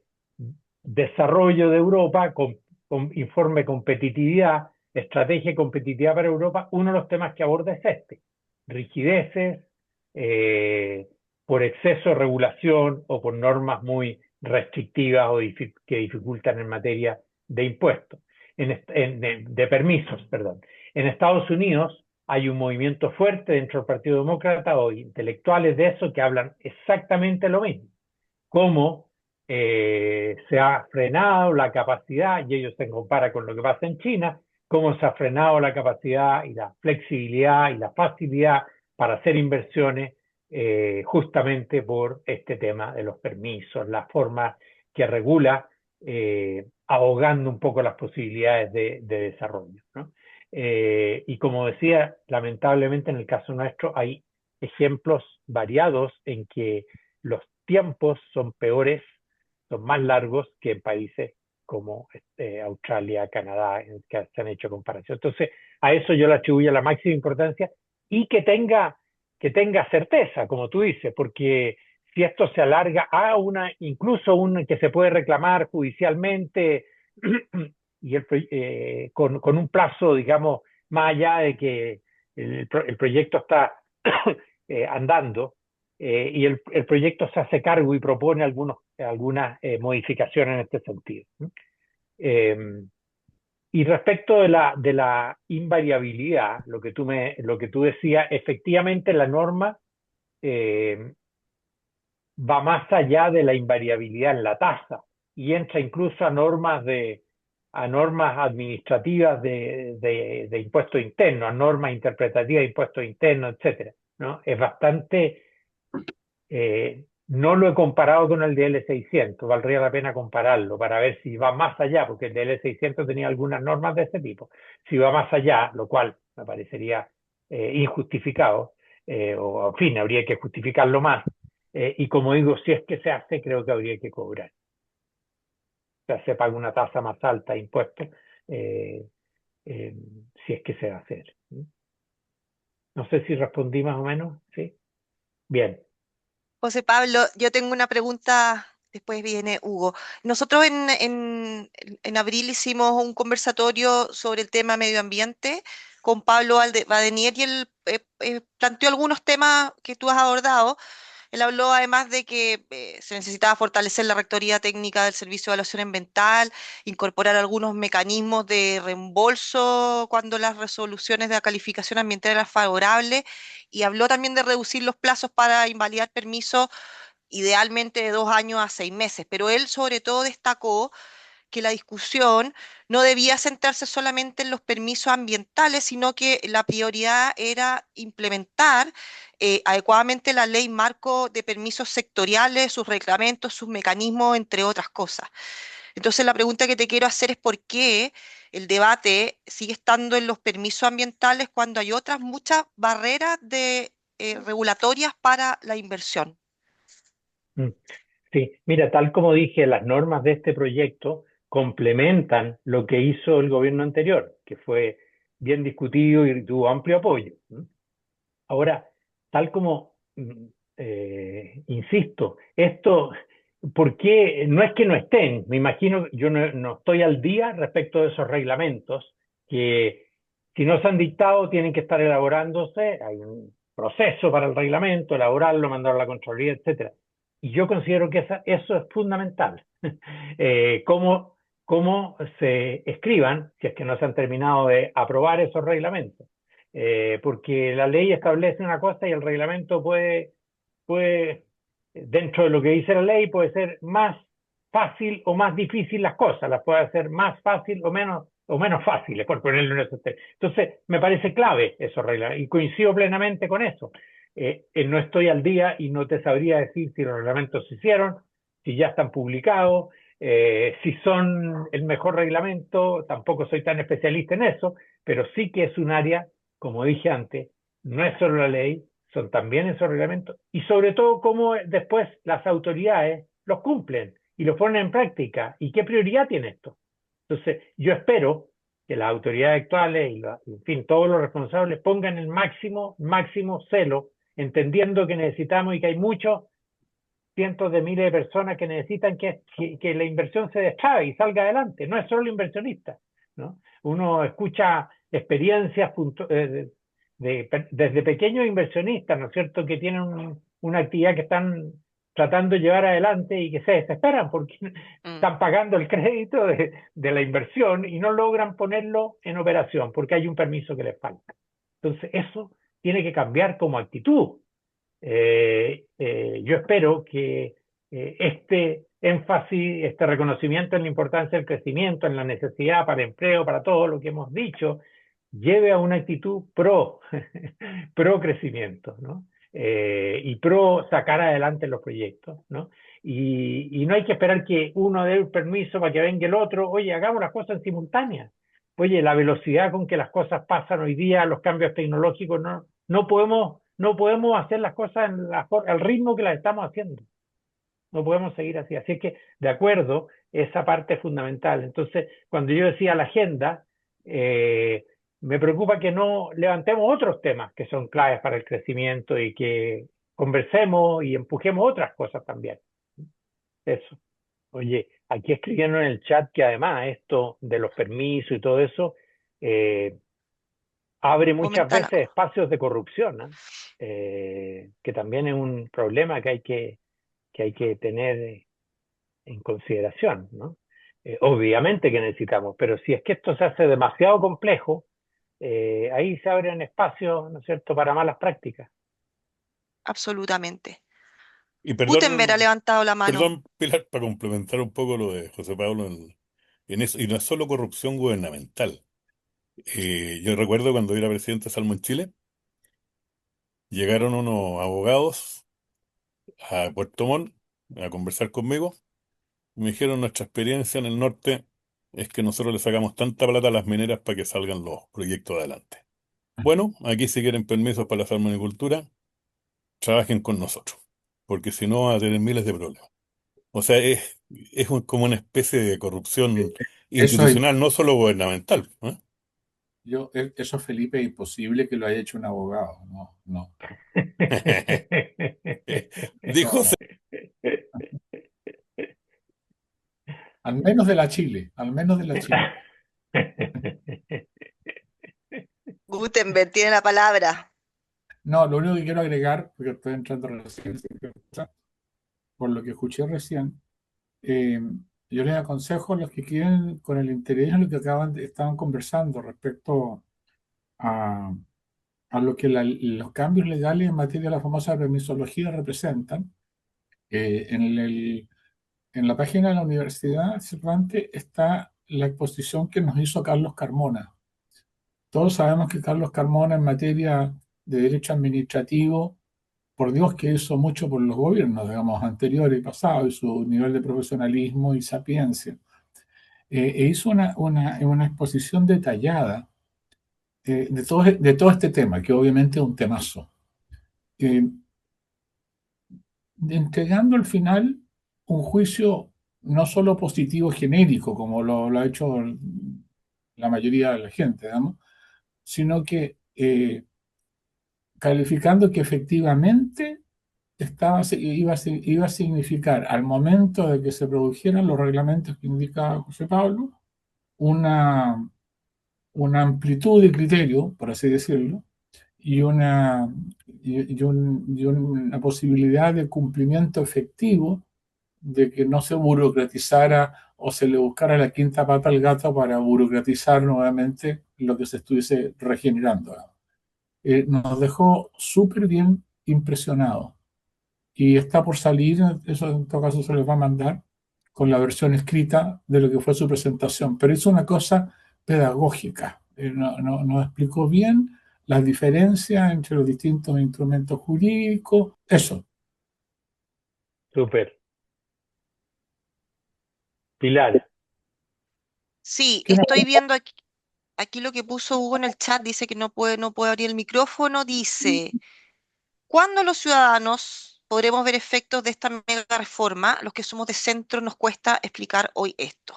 desarrollo de Europa, con informe competitividad, estrategia competitiva para Europa. Uno de los temas que aborda es este: rigideces, eh, por exceso de regulación o por normas muy restrictivas o que dificultan en materia de impuestos, de permisos, perdón. En Estados Unidos hay un movimiento fuerte dentro del Partido Demócrata o intelectuales de eso que hablan exactamente lo mismo, como se ha frenado la capacidad, y ello se compara con lo que pasa en China, cómo se ha frenado la capacidad y la flexibilidad y la facilidad para hacer inversiones justamente por este tema de los permisos, la forma que regula, ahogando un poco las posibilidades de desarrollo, ¿no? Y como decía, lamentablemente en el caso nuestro hay ejemplos variados en que los tiempos son peores, son más largos que en países como Australia, Canadá, en que se han hecho comparaciones. Entonces, a eso yo le atribuyo la máxima importancia y que tenga certeza, como tú dices, porque si esto se alarga a incluso una que se puede reclamar judicialmente y con un plazo, digamos, más allá de que el proyecto está andando, y el proyecto se hace cargo y propone algunas modificaciones en este sentido. Eh, y respecto de la invariabilidad, lo que tú decías, efectivamente la norma eh, va más allá de la invariabilidad en la tasa y entra incluso a normas administrativas de impuestos internos, a normas interpretativas de impuestos internos, etcétera, ¿no? Es bastante, no lo he comparado con el DL600, valdría la pena compararlo para ver si va más allá, porque el DL600 tenía algunas normas de ese tipo. Si va más allá, lo cual me parecería injustificado, o en fin, habría que justificarlo más. Y como digo, si es que se hace, creo que habría que cobrar. O sea, se paga una tasa más alta de impuestos, eh, eh, si es que se va a hacer. No sé si respondí más o menos, ¿sí? Bien. José Pablo, yo tengo una pregunta, después viene Hugo. Nosotros en abril hicimos un conversatorio sobre el tema medio ambiente con Pablo Badenier y él planteó algunos temas que tú has abordado. Él habló además de que se necesitaba fortalecer la rectoría técnica del Servicio de Evaluación Ambiental, incorporar algunos mecanismos de reembolso cuando las resoluciones de la calificación ambiental eran favorables, y habló también de reducir los plazos para invalidar permisos, idealmente de 2 años a 6 meses. Pero él sobre todo destacó que la discusión no debía centrarse solamente en los permisos ambientales, sino que la prioridad era implementar adecuadamente la ley marco de permisos sectoriales, sus reglamentos, sus mecanismos, entre otras cosas. Entonces, la pregunta que te quiero hacer es por qué el debate sigue estando en los permisos ambientales cuando hay otras muchas barreras regulatorias para la inversión. Mm. Sí, mira, tal como dije, las normas de este proyecto complementan lo que hizo el gobierno anterior, que fue bien discutido y tuvo amplio apoyo. Ahora, tal como, insisto, esto, ¿por qué? No es que no estén, me imagino, yo no estoy al día respecto de esos reglamentos, que si no se han dictado tienen que estar elaborándose, hay un proceso para el reglamento, elaborarlo, mandarlo a la Contraloría, etcétera. Y yo considero que eso es fundamental. Cómo se escriban, si es que no se han terminado de aprobar esos reglamentos, porque la ley establece una cosa y el reglamento puede, dentro de lo que dice la ley, puede ser más fácil o más difícil las cosas, las puede hacer más fácil o menos fáciles, por ponerlo en esos términos. Entonces, me parece clave esos reglamentos y coincido plenamente con eso. No estoy al día y no te sabría decir si los reglamentos se hicieron, si ya están publicados, si son el mejor reglamento, tampoco soy tan especialista en eso, pero sí que es un área, como dije antes, no es solo la ley, son también esos reglamentos, y sobre todo cómo después las autoridades los cumplen y los ponen en práctica, y qué prioridad tiene esto. Entonces, yo espero que las autoridades actuales y, en fin, todos los responsables pongan el máximo celo, entendiendo que necesitamos y que hay muchos cientos de miles de personas que necesitan que la inversión se destrabe y salga adelante. No es solo el inversionista, ¿no? Uno escucha experiencias desde pequeños inversionistas, ¿no es cierto?, que tienen una actividad que están tratando de llevar adelante y que se desesperan porque Mm. están pagando el crédito de la inversión y no logran ponerlo en operación porque hay un permiso que les falta. Entonces, eso tiene que cambiar como actitud. Yo espero que énfasis, este reconocimiento en la importancia del crecimiento, en la necesidad para empleo, para todo lo que hemos dicho, lleve a una actitud pro crecimiento, ¿no? Y pro sacar adelante los proyectos, ¿no? Y no hay que esperar que uno dé el permiso para que venga el otro. Oye, hagamos las cosas en simultánea. Oye, la velocidad con que las cosas pasan hoy día, los cambios tecnológicos, no podemos hacer las cosas al ritmo que las estamos haciendo. No podemos seguir así. Así que, de acuerdo, esa parte es fundamental. Entonces, cuando yo decía la agenda, me preocupa que no levantemos otros temas que son claves para el crecimiento y que conversemos y empujemos otras cosas también. Eso. Oye, aquí escribieron en el chat que además esto de los permisos y todo eso abre muchas Comentan veces algo. espacios de corrupción, ¿no? Que también es un problema que hay que tener en consideración, ¿no? Obviamente que necesitamos, pero si es que esto se hace demasiado complejo, ahí se abren espacios, ¿no es cierto?, para malas prácticas. Absolutamente. Y Gutenberg ha perdón, levantado la mano. perdón, Pilar, para complementar un poco lo de José Pablo en eso, y no es solo corrupción gubernamental. Yo recuerdo cuando era presidente de Salmo en Chile, llegaron unos abogados a Puerto Montt a conversar conmigo. Me dijeron, nuestra experiencia en el norte es que nosotros le sacamos tanta plata a las mineras para que salgan los proyectos adelante. Bueno, aquí si quieren permisos para la salmonicultura, trabajen con nosotros, porque si no van a tener miles de problemas. O sea, como una especie de corrupción Eso, institucional, no solo gubernamental, ¿eh? eso, Felipe, es imposible que lo haya hecho un abogado. No, no. Dijo, Eso, al menos de la Chile, al menos de la Chile. Gutenberg tiene la palabra. No, lo único que quiero agregar, porque estoy entrando recién, por lo que escuché recién, eh, yo les aconsejo a los que quieren con el interés en lo que estaban conversando respecto a, a lo que los cambios legales en materia de la famosa permisología representan. En la página de la Universidad Cervantes está la exposición que nos hizo Carlos Carmona. Todos sabemos que Carlos Carmona en materia de derecho administrativo, por Dios que hizo mucho por los gobiernos, digamos, anteriores y pasados, y su nivel de profesionalismo y sapiencia. E hizo una exposición detallada de todo este tema, que obviamente es un temazo, eh, entregando al final un juicio no solo positivo genérico, como lo ha hecho la mayoría de la gente, digamos, sino que calificando que efectivamente iba a significar, al momento de que se produjeran los reglamentos que indicaba José Pablo, una, una amplitud de criterio, por así decirlo, y una posibilidad de cumplimiento efectivo, de que no se burocratizara o se le buscara la quinta pata al gato para burocratizar nuevamente lo que se estuviese regenerando. Nos dejó súper bien impresionados y está por salir, eso en todo caso se les va a mandar con la versión escrita de lo que fue su presentación, pero es una cosa pedagógica. Nos explicó bien las diferencias entre los distintos instrumentos jurídicos, eso. Súper. Pilar. Sí, ¿Qué más? estoy viendo aquí lo que puso Hugo en el chat. Dice que no puede abrir el micrófono. Dice, ¿cuándo los ciudadanos podremos ver efectos de esta mega reforma? Los que somos de centro nos cuesta explicar hoy esto.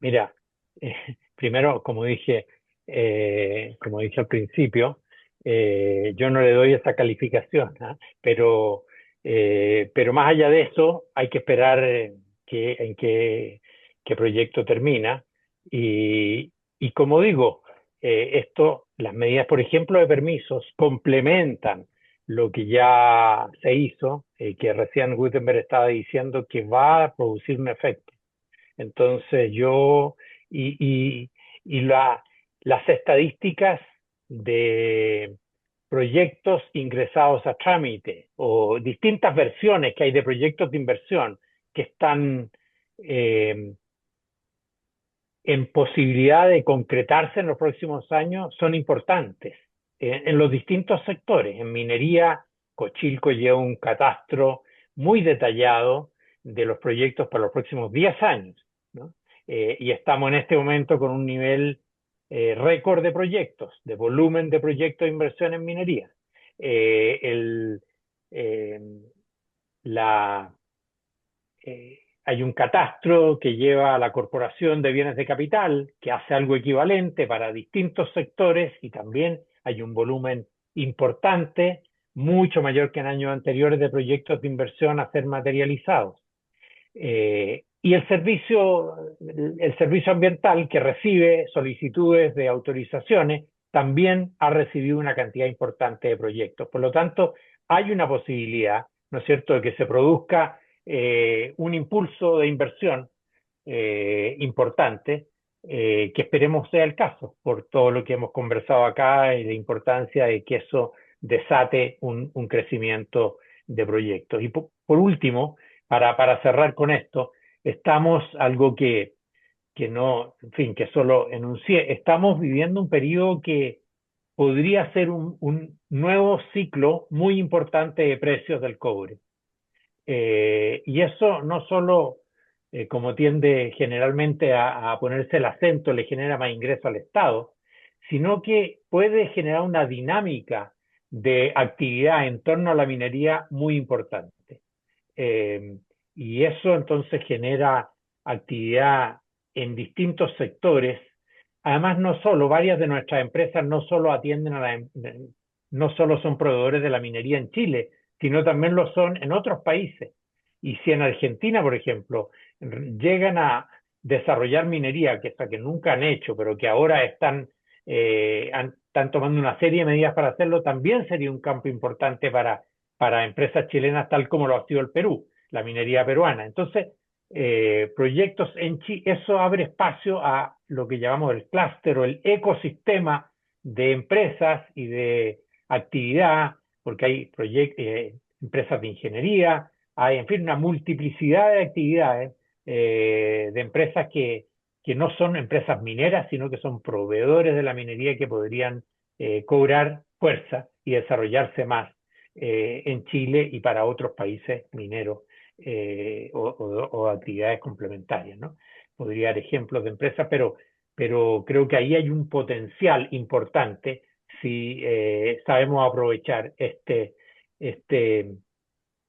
Mira, primero, como dije al principio, yo no le doy esa calificación, ¿ah? Pero más allá de eso, hay que esperar en qué proyecto termina. Y como digo, las medidas, por ejemplo, de permisos complementan lo que ya se hizo, que recién Gutenberg estaba diciendo que va a producir un efecto. Entonces y, y, y las estadísticas de, proyectos ingresados a trámite o distintas versiones que hay de proyectos de inversión que están en posibilidad de concretarse en los próximos años son importantes en los distintos sectores. En minería, Cochilco lleva un catastro muy detallado de los proyectos para los próximos 10 años, ¿no? Y estamos en este momento con un nivel récord de proyectos, de volumen de proyectos de inversión en minería. Eh, la, hay un catastro que lleva a la Corporación de Bienes de Capital, que hace algo equivalente para distintos sectores y también hay un volumen importante, mucho mayor que en años anteriores, de proyectos de inversión a ser materializados. Y el servicio ambiental, que recibe solicitudes de autorizaciones, también ha recibido una cantidad importante de proyectos. Por lo tanto, hay una posibilidad, ¿no es cierto?, de que se produzca un impulso de inversión importante, que esperemos sea el caso, por todo lo que hemos conversado acá y la importancia de que eso desate un crecimiento de proyectos. Y por último, para cerrar con esto, estamos algo que no, en fin, que solo enuncié, estamos viviendo un periodo que podría ser un nuevo ciclo muy importante de precios del cobre. Y eso no solo, como tiende generalmente a ponerse el acento, le genera más ingreso al Estado, sino que puede generar una dinámica de actividad en torno a la minería muy importante. Eh, y eso entonces genera actividad en distintos sectores. Además, no solo, varias de nuestras empresas no solo atienden no solo son proveedores de la minería en Chile, sino también lo son en otros países. Y si en Argentina, por ejemplo, llegan a desarrollar minería, que es la que nunca han hecho, pero que ahora están tomando una serie de medidas para hacerlo, también sería un campo importante para empresas chilenas, tal como lo ha sido el Perú, la minería peruana. Entonces, proyectos en Chile, eso abre espacio a lo que llamamos el clúster o el ecosistema de empresas y de actividad, porque hay empresas de ingeniería, hay, en fin, una multiplicidad de actividades de empresas que no son empresas mineras, sino que son proveedores de la minería que podrían cobrar fuerza y desarrollarse más en Chile y para otros países mineros o actividades complementarias, ¿no? Podría dar ejemplos de empresas, pero creo que ahí hay un potencial importante si sabemos aprovechar este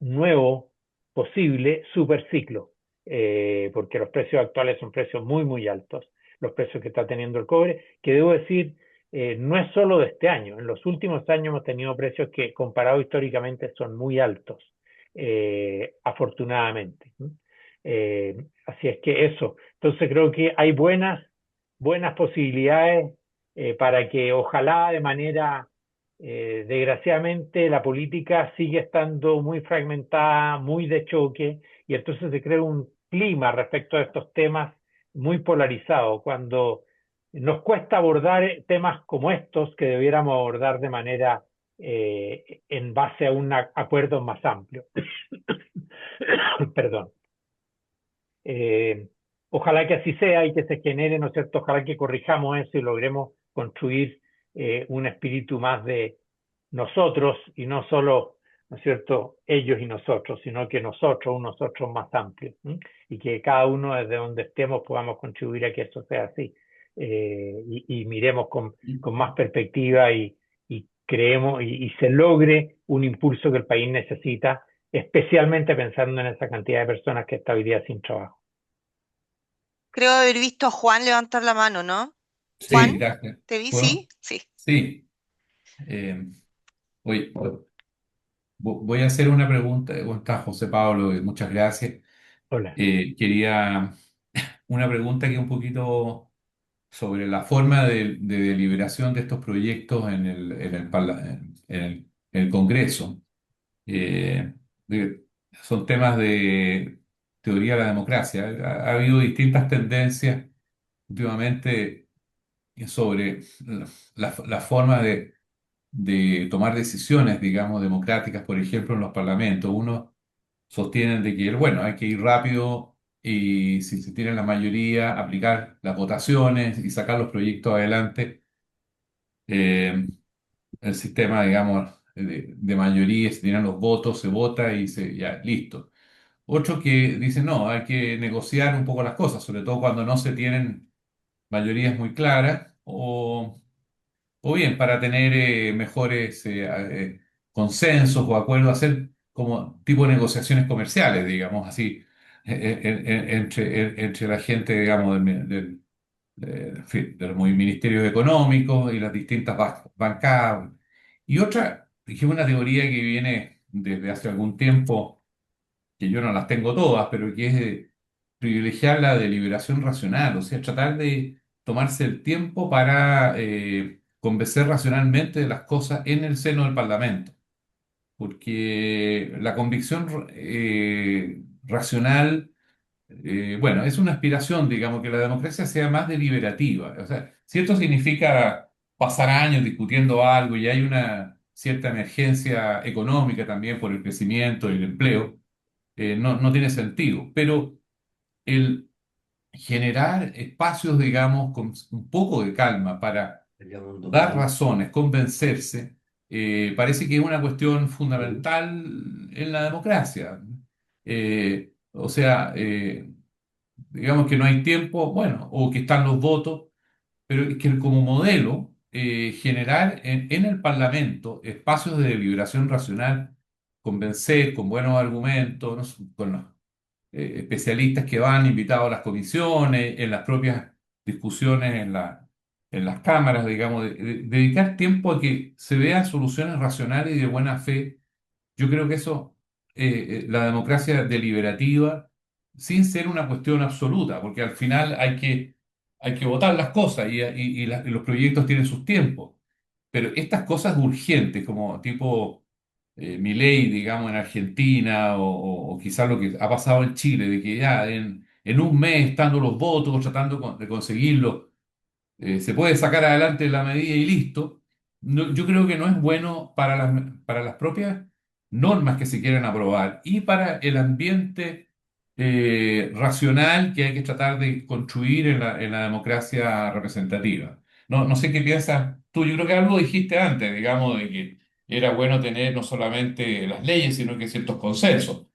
nuevo posible superciclo, porque los precios actuales son precios muy, muy altos, los precios que está teniendo el cobre, que debo decir, no es solo de este año. En los últimos años hemos tenido precios que, comparados históricamente, son muy altos, afortunadamente. Así es que eso. Entonces creo que hay buenas posibilidades para que ojalá de manera, desgraciadamente, la política sigue estando muy fragmentada, muy de choque, y entonces se crea un clima respecto a estos temas muy polarizado, cuando nos cuesta abordar temas como estos que debiéramos abordar de manera en base a un acuerdo más amplio. Perdón. Ojalá que así sea y que se genere, ¿no es cierto? Ojalá que corrijamos eso y logremos construir un espíritu más de nosotros y no solo, ¿no es cierto?, ellos y nosotros, sino que nosotros, un nosotros más amplio, ¿sí? Y que cada uno desde donde estemos podamos contribuir a que eso sea así. Y miremos con más perspectiva y creemos y se logre un impulso que el país necesita, especialmente pensando en esa cantidad de personas que está hoy día sin trabajo. Creo haber visto a Juan levantar la mano, ¿no? Sí, Juan, gracias. ¿te vi? ¿Puedo? Sí, sí. Sí. Oye, voy a hacer una pregunta. ¿Cómo estás, José Pablo? Muchas gracias. Hola. Quería una pregunta que un poquito sobre la forma de deliberación de estos proyectos en el Congreso. Eh, Son temas de teoría de la democracia. Ha habido distintas tendencias últimamente sobre la forma de tomar decisiones, digamos, democráticas, por ejemplo, en los parlamentos. Unos sostienen de que, bueno, hay que ir rápido y si se tiene la mayoría, aplicar las votaciones y sacar los proyectos adelante. Eh, el sistema, digamos, de mayoría, si tienen los votos, se vota y ya, listo. Otros que dicen, no, hay que negociar un poco las cosas, sobre todo cuando no se tienen mayorías muy claras, o bien para tener mejores consensos o acuerdos, hacer como tipo de negociaciones comerciales, digamos así, entre la gente, digamos, en fin, de los ministerios económicos y las distintas bancadas. Y otra, que es una teoría que viene desde hace algún tiempo, que yo no las tengo todas, pero que es privilegiar la deliberación racional, o sea, tratar de tomarse el tiempo para convencer racionalmente de las cosas en el seno del Parlamento, porque la convicción racional, bueno, es una aspiración, digamos, que la democracia sea más deliberativa. O sea, si esto significa pasar años discutiendo algo y hay una cierta emergencia económica también por el crecimiento y el empleo, no tiene sentido. Pero el generar espacios, digamos, con un poco de calma para dar razones, convencerse, parece que es una cuestión fundamental en la democracia. O sea, digamos que no hay tiempo, bueno, o que están los votos, pero es que como modelo, generar en el Parlamento espacios de deliberación racional, convencer con buenos argumentos, ¿no? Con los especialistas que van invitados a las comisiones, en las propias discusiones en las cámaras, digamos, dedicar tiempo a que se vean soluciones racionales y de buena fe. Yo creo que eso, la democracia deliberativa, sin ser una cuestión absoluta, porque al final hay que votar las cosas y los proyectos tienen sus tiempos. Pero estas cosas urgentes, como tipo Milei, digamos, en Argentina, o quizás lo que ha pasado en Chile, de que ya en un mes, estando los votos, tratando de conseguirlo, se puede sacar adelante la medida y listo. Yo creo que no es bueno para las propias normas que se quieren aprobar y para el ambiente racional que hay que tratar de construir en la democracia representativa. No sé qué piensas tú. Yo creo que algo dijiste antes, digamos, de que era bueno tener no solamente las leyes, sino que ciertos consensos.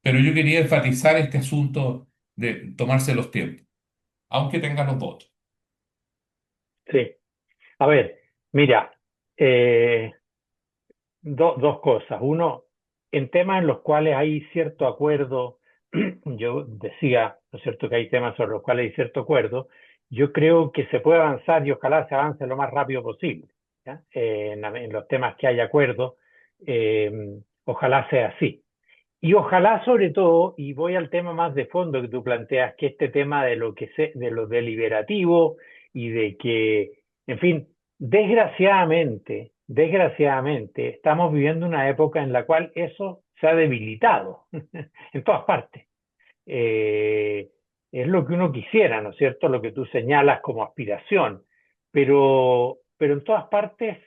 Pero yo quería enfatizar este asunto de tomarse los tiempos, aunque tengan los votos. Sí. A ver, mira, eh, dos cosas. Uno, en temas en los cuales hay cierto acuerdo, yo decía, ¿no es cierto?, que hay temas sobre los cuales hay cierto acuerdo. Yo creo que se puede avanzar y ojalá se avance lo más rápido posible, ¿ya? En los temas que hay acuerdo, ojalá sea así. Y ojalá sobre todo, y voy al tema más de fondo que tú planteas, que este tema de de lo deliberativo y de que, en fin, desgraciadamente, estamos viviendo una época en la cual eso se ha debilitado en todas partes. Eh, es lo que uno quisiera, ¿no es cierto? Lo que tú señalas como aspiración, pero en todas partes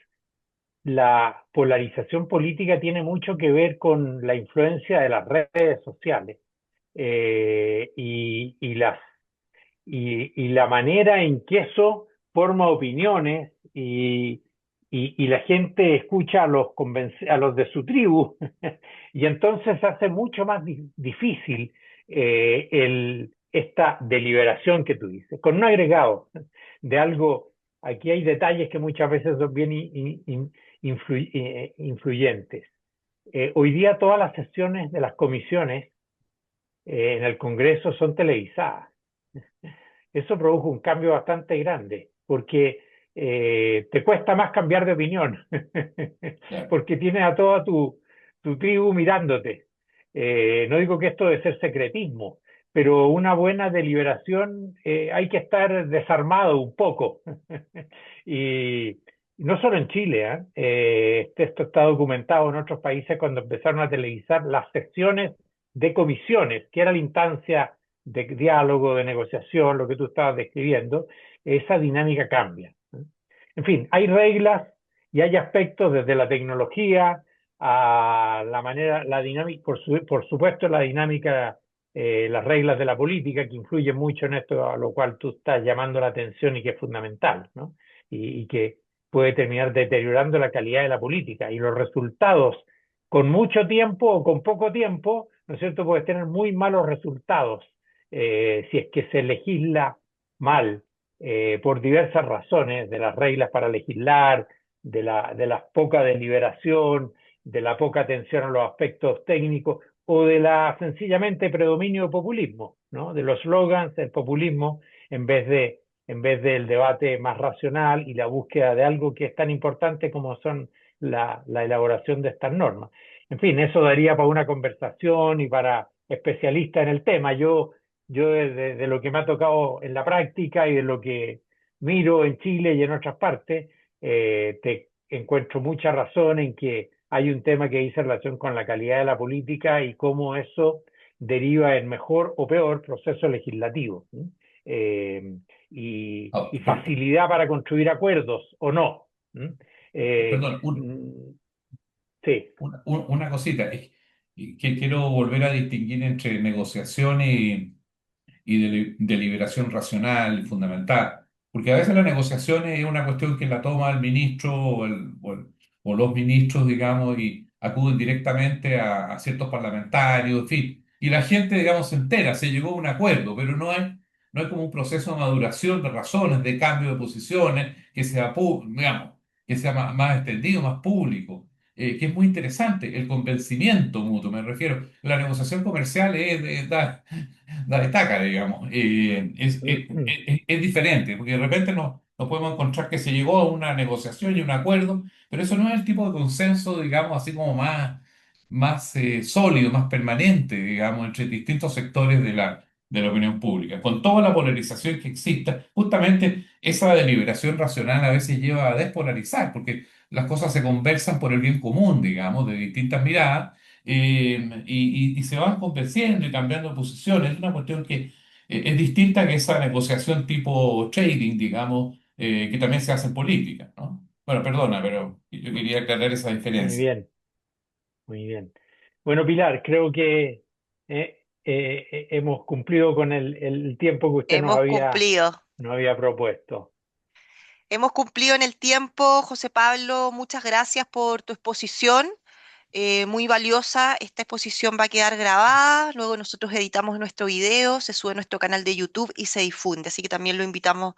la polarización política tiene mucho que ver con la influencia de las redes sociales y la manera en que eso forma opiniones y la gente escucha a los de su tribu y entonces hace mucho más difícil esta deliberación que tú dices, con un agregado de algo. Aquí hay detalles que muchas veces son bien influyentes. Hoy día todas las sesiones de las comisiones en el Congreso son televisadas. Eso produjo un cambio bastante grande, porque te cuesta más cambiar de opinión, Claro. porque tienes a toda tu tribu mirándote. No digo que esto debe ser secretismo, pero una buena deliberación hay que estar desarmado un poco. Y no solo en Chile, esto está documentado en otros países cuando empezaron a televisar las sesiones de comisiones, que era la instancia de diálogo, de negociación, lo que tú estabas describiendo, esa dinámica cambia. En fin, hay reglas Y hay aspectos desde la tecnología a la manera, la dinámica, por supuesto la dinámica, las reglas de la política que influyen mucho en esto a lo cual tú estás llamando la atención y que es fundamental, ¿no? Y que puede terminar deteriorando la calidad de la política y los resultados con mucho tiempo o con poco tiempo, ¿no es cierto? Puede tener muy malos resultados si es que se legisla mal por diversas razones, de las reglas para legislar, de la poca deliberación, de la poca atención a los aspectos técnicos o de la sencillamente predominio del populismo, ¿no? De los slogans, el populismo, en vez del debate más racional y la búsqueda de algo que es tan importante como son la elaboración de estas normas. En fin, eso daría para una conversación y para especialistas en el tema. Yo de lo que me ha tocado en la práctica y de lo que miro en Chile y en otras partes, te encuentro mucha razón en que hay un tema que dice relación con la calidad de la política y cómo eso deriva en mejor o peor proceso legislativo. ¿Sí? Ah, Y facilidad para construir acuerdos o no. ¿Sí? perdón, Sí. una cosita, es que quiero volver a distinguir entre negociaciones y deliberación racional y fundamental, porque a veces la negociación es una cuestión que la toma el ministro o los ministros, digamos, y acuden directamente a ciertos parlamentarios, en fin, y la gente, digamos, se entera, se llegó a un acuerdo, pero no hay como un proceso de maduración de razones, de cambio de posiciones, que sea, digamos, que sea más extendido, más público. Que es muy interesante, el convencimiento mutuo, me refiero. La negociación comercial da estaca, digamos. Es diferente, porque de repente nos podemos encontrar que se llegó a una negociación y un acuerdo, pero eso no es el tipo de consenso, digamos, así como más sólido, más permanente, digamos, entre distintos sectores de la opinión pública. Con toda la polarización que exista, justamente esa deliberación racional a veces lleva a despolarizar, porque las cosas se conversan por el bien común, digamos, de distintas miradas y se van convenciendo y cambiando de posiciones. Es una cuestión que es distinta que esa negociación tipo trading, digamos, que también se hace en política, ¿no? Bueno, perdona, pero yo quería aclarar esa Muy diferencia. bien, muy bien. Bueno, Pilar, creo que hemos cumplido con el tiempo que usted Hemos cumplido. nos había propuesto. Hemos cumplido en el tiempo, José Pablo. Muchas gracias por tu exposición. Muy valiosa. Esta exposición va a quedar grabada. Luego nosotros editamos nuestro video, se sube a nuestro canal de YouTube y se difunde. Así que también lo invitamos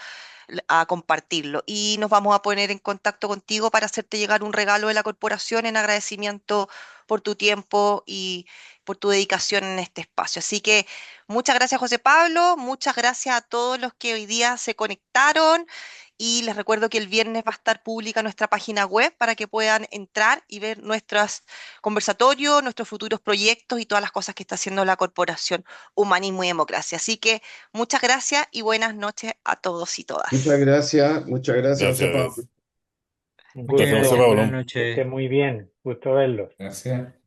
a compartirlo. Y nos vamos a poner en contacto contigo para hacerte llegar un regalo de la corporación en agradecimiento por tu tiempo y por tu dedicación en este espacio. Así que muchas gracias, José Pablo. Muchas gracias a todos los que hoy día se conectaron. Y les recuerdo que el viernes va a estar pública nuestra página web para que puedan entrar y ver nuestros conversatorios, nuestros futuros proyectos y todas las cosas que está haciendo la Corporación Humanismo y Democracia. Así que muchas gracias y buenas noches a todos y todas. Muchas gracias, José Pablo. Gracias. Un Muchas Gracias, José gracias, gusto, buenas Pablo. que esté noches. muy bien, gusto verlos. Gracias.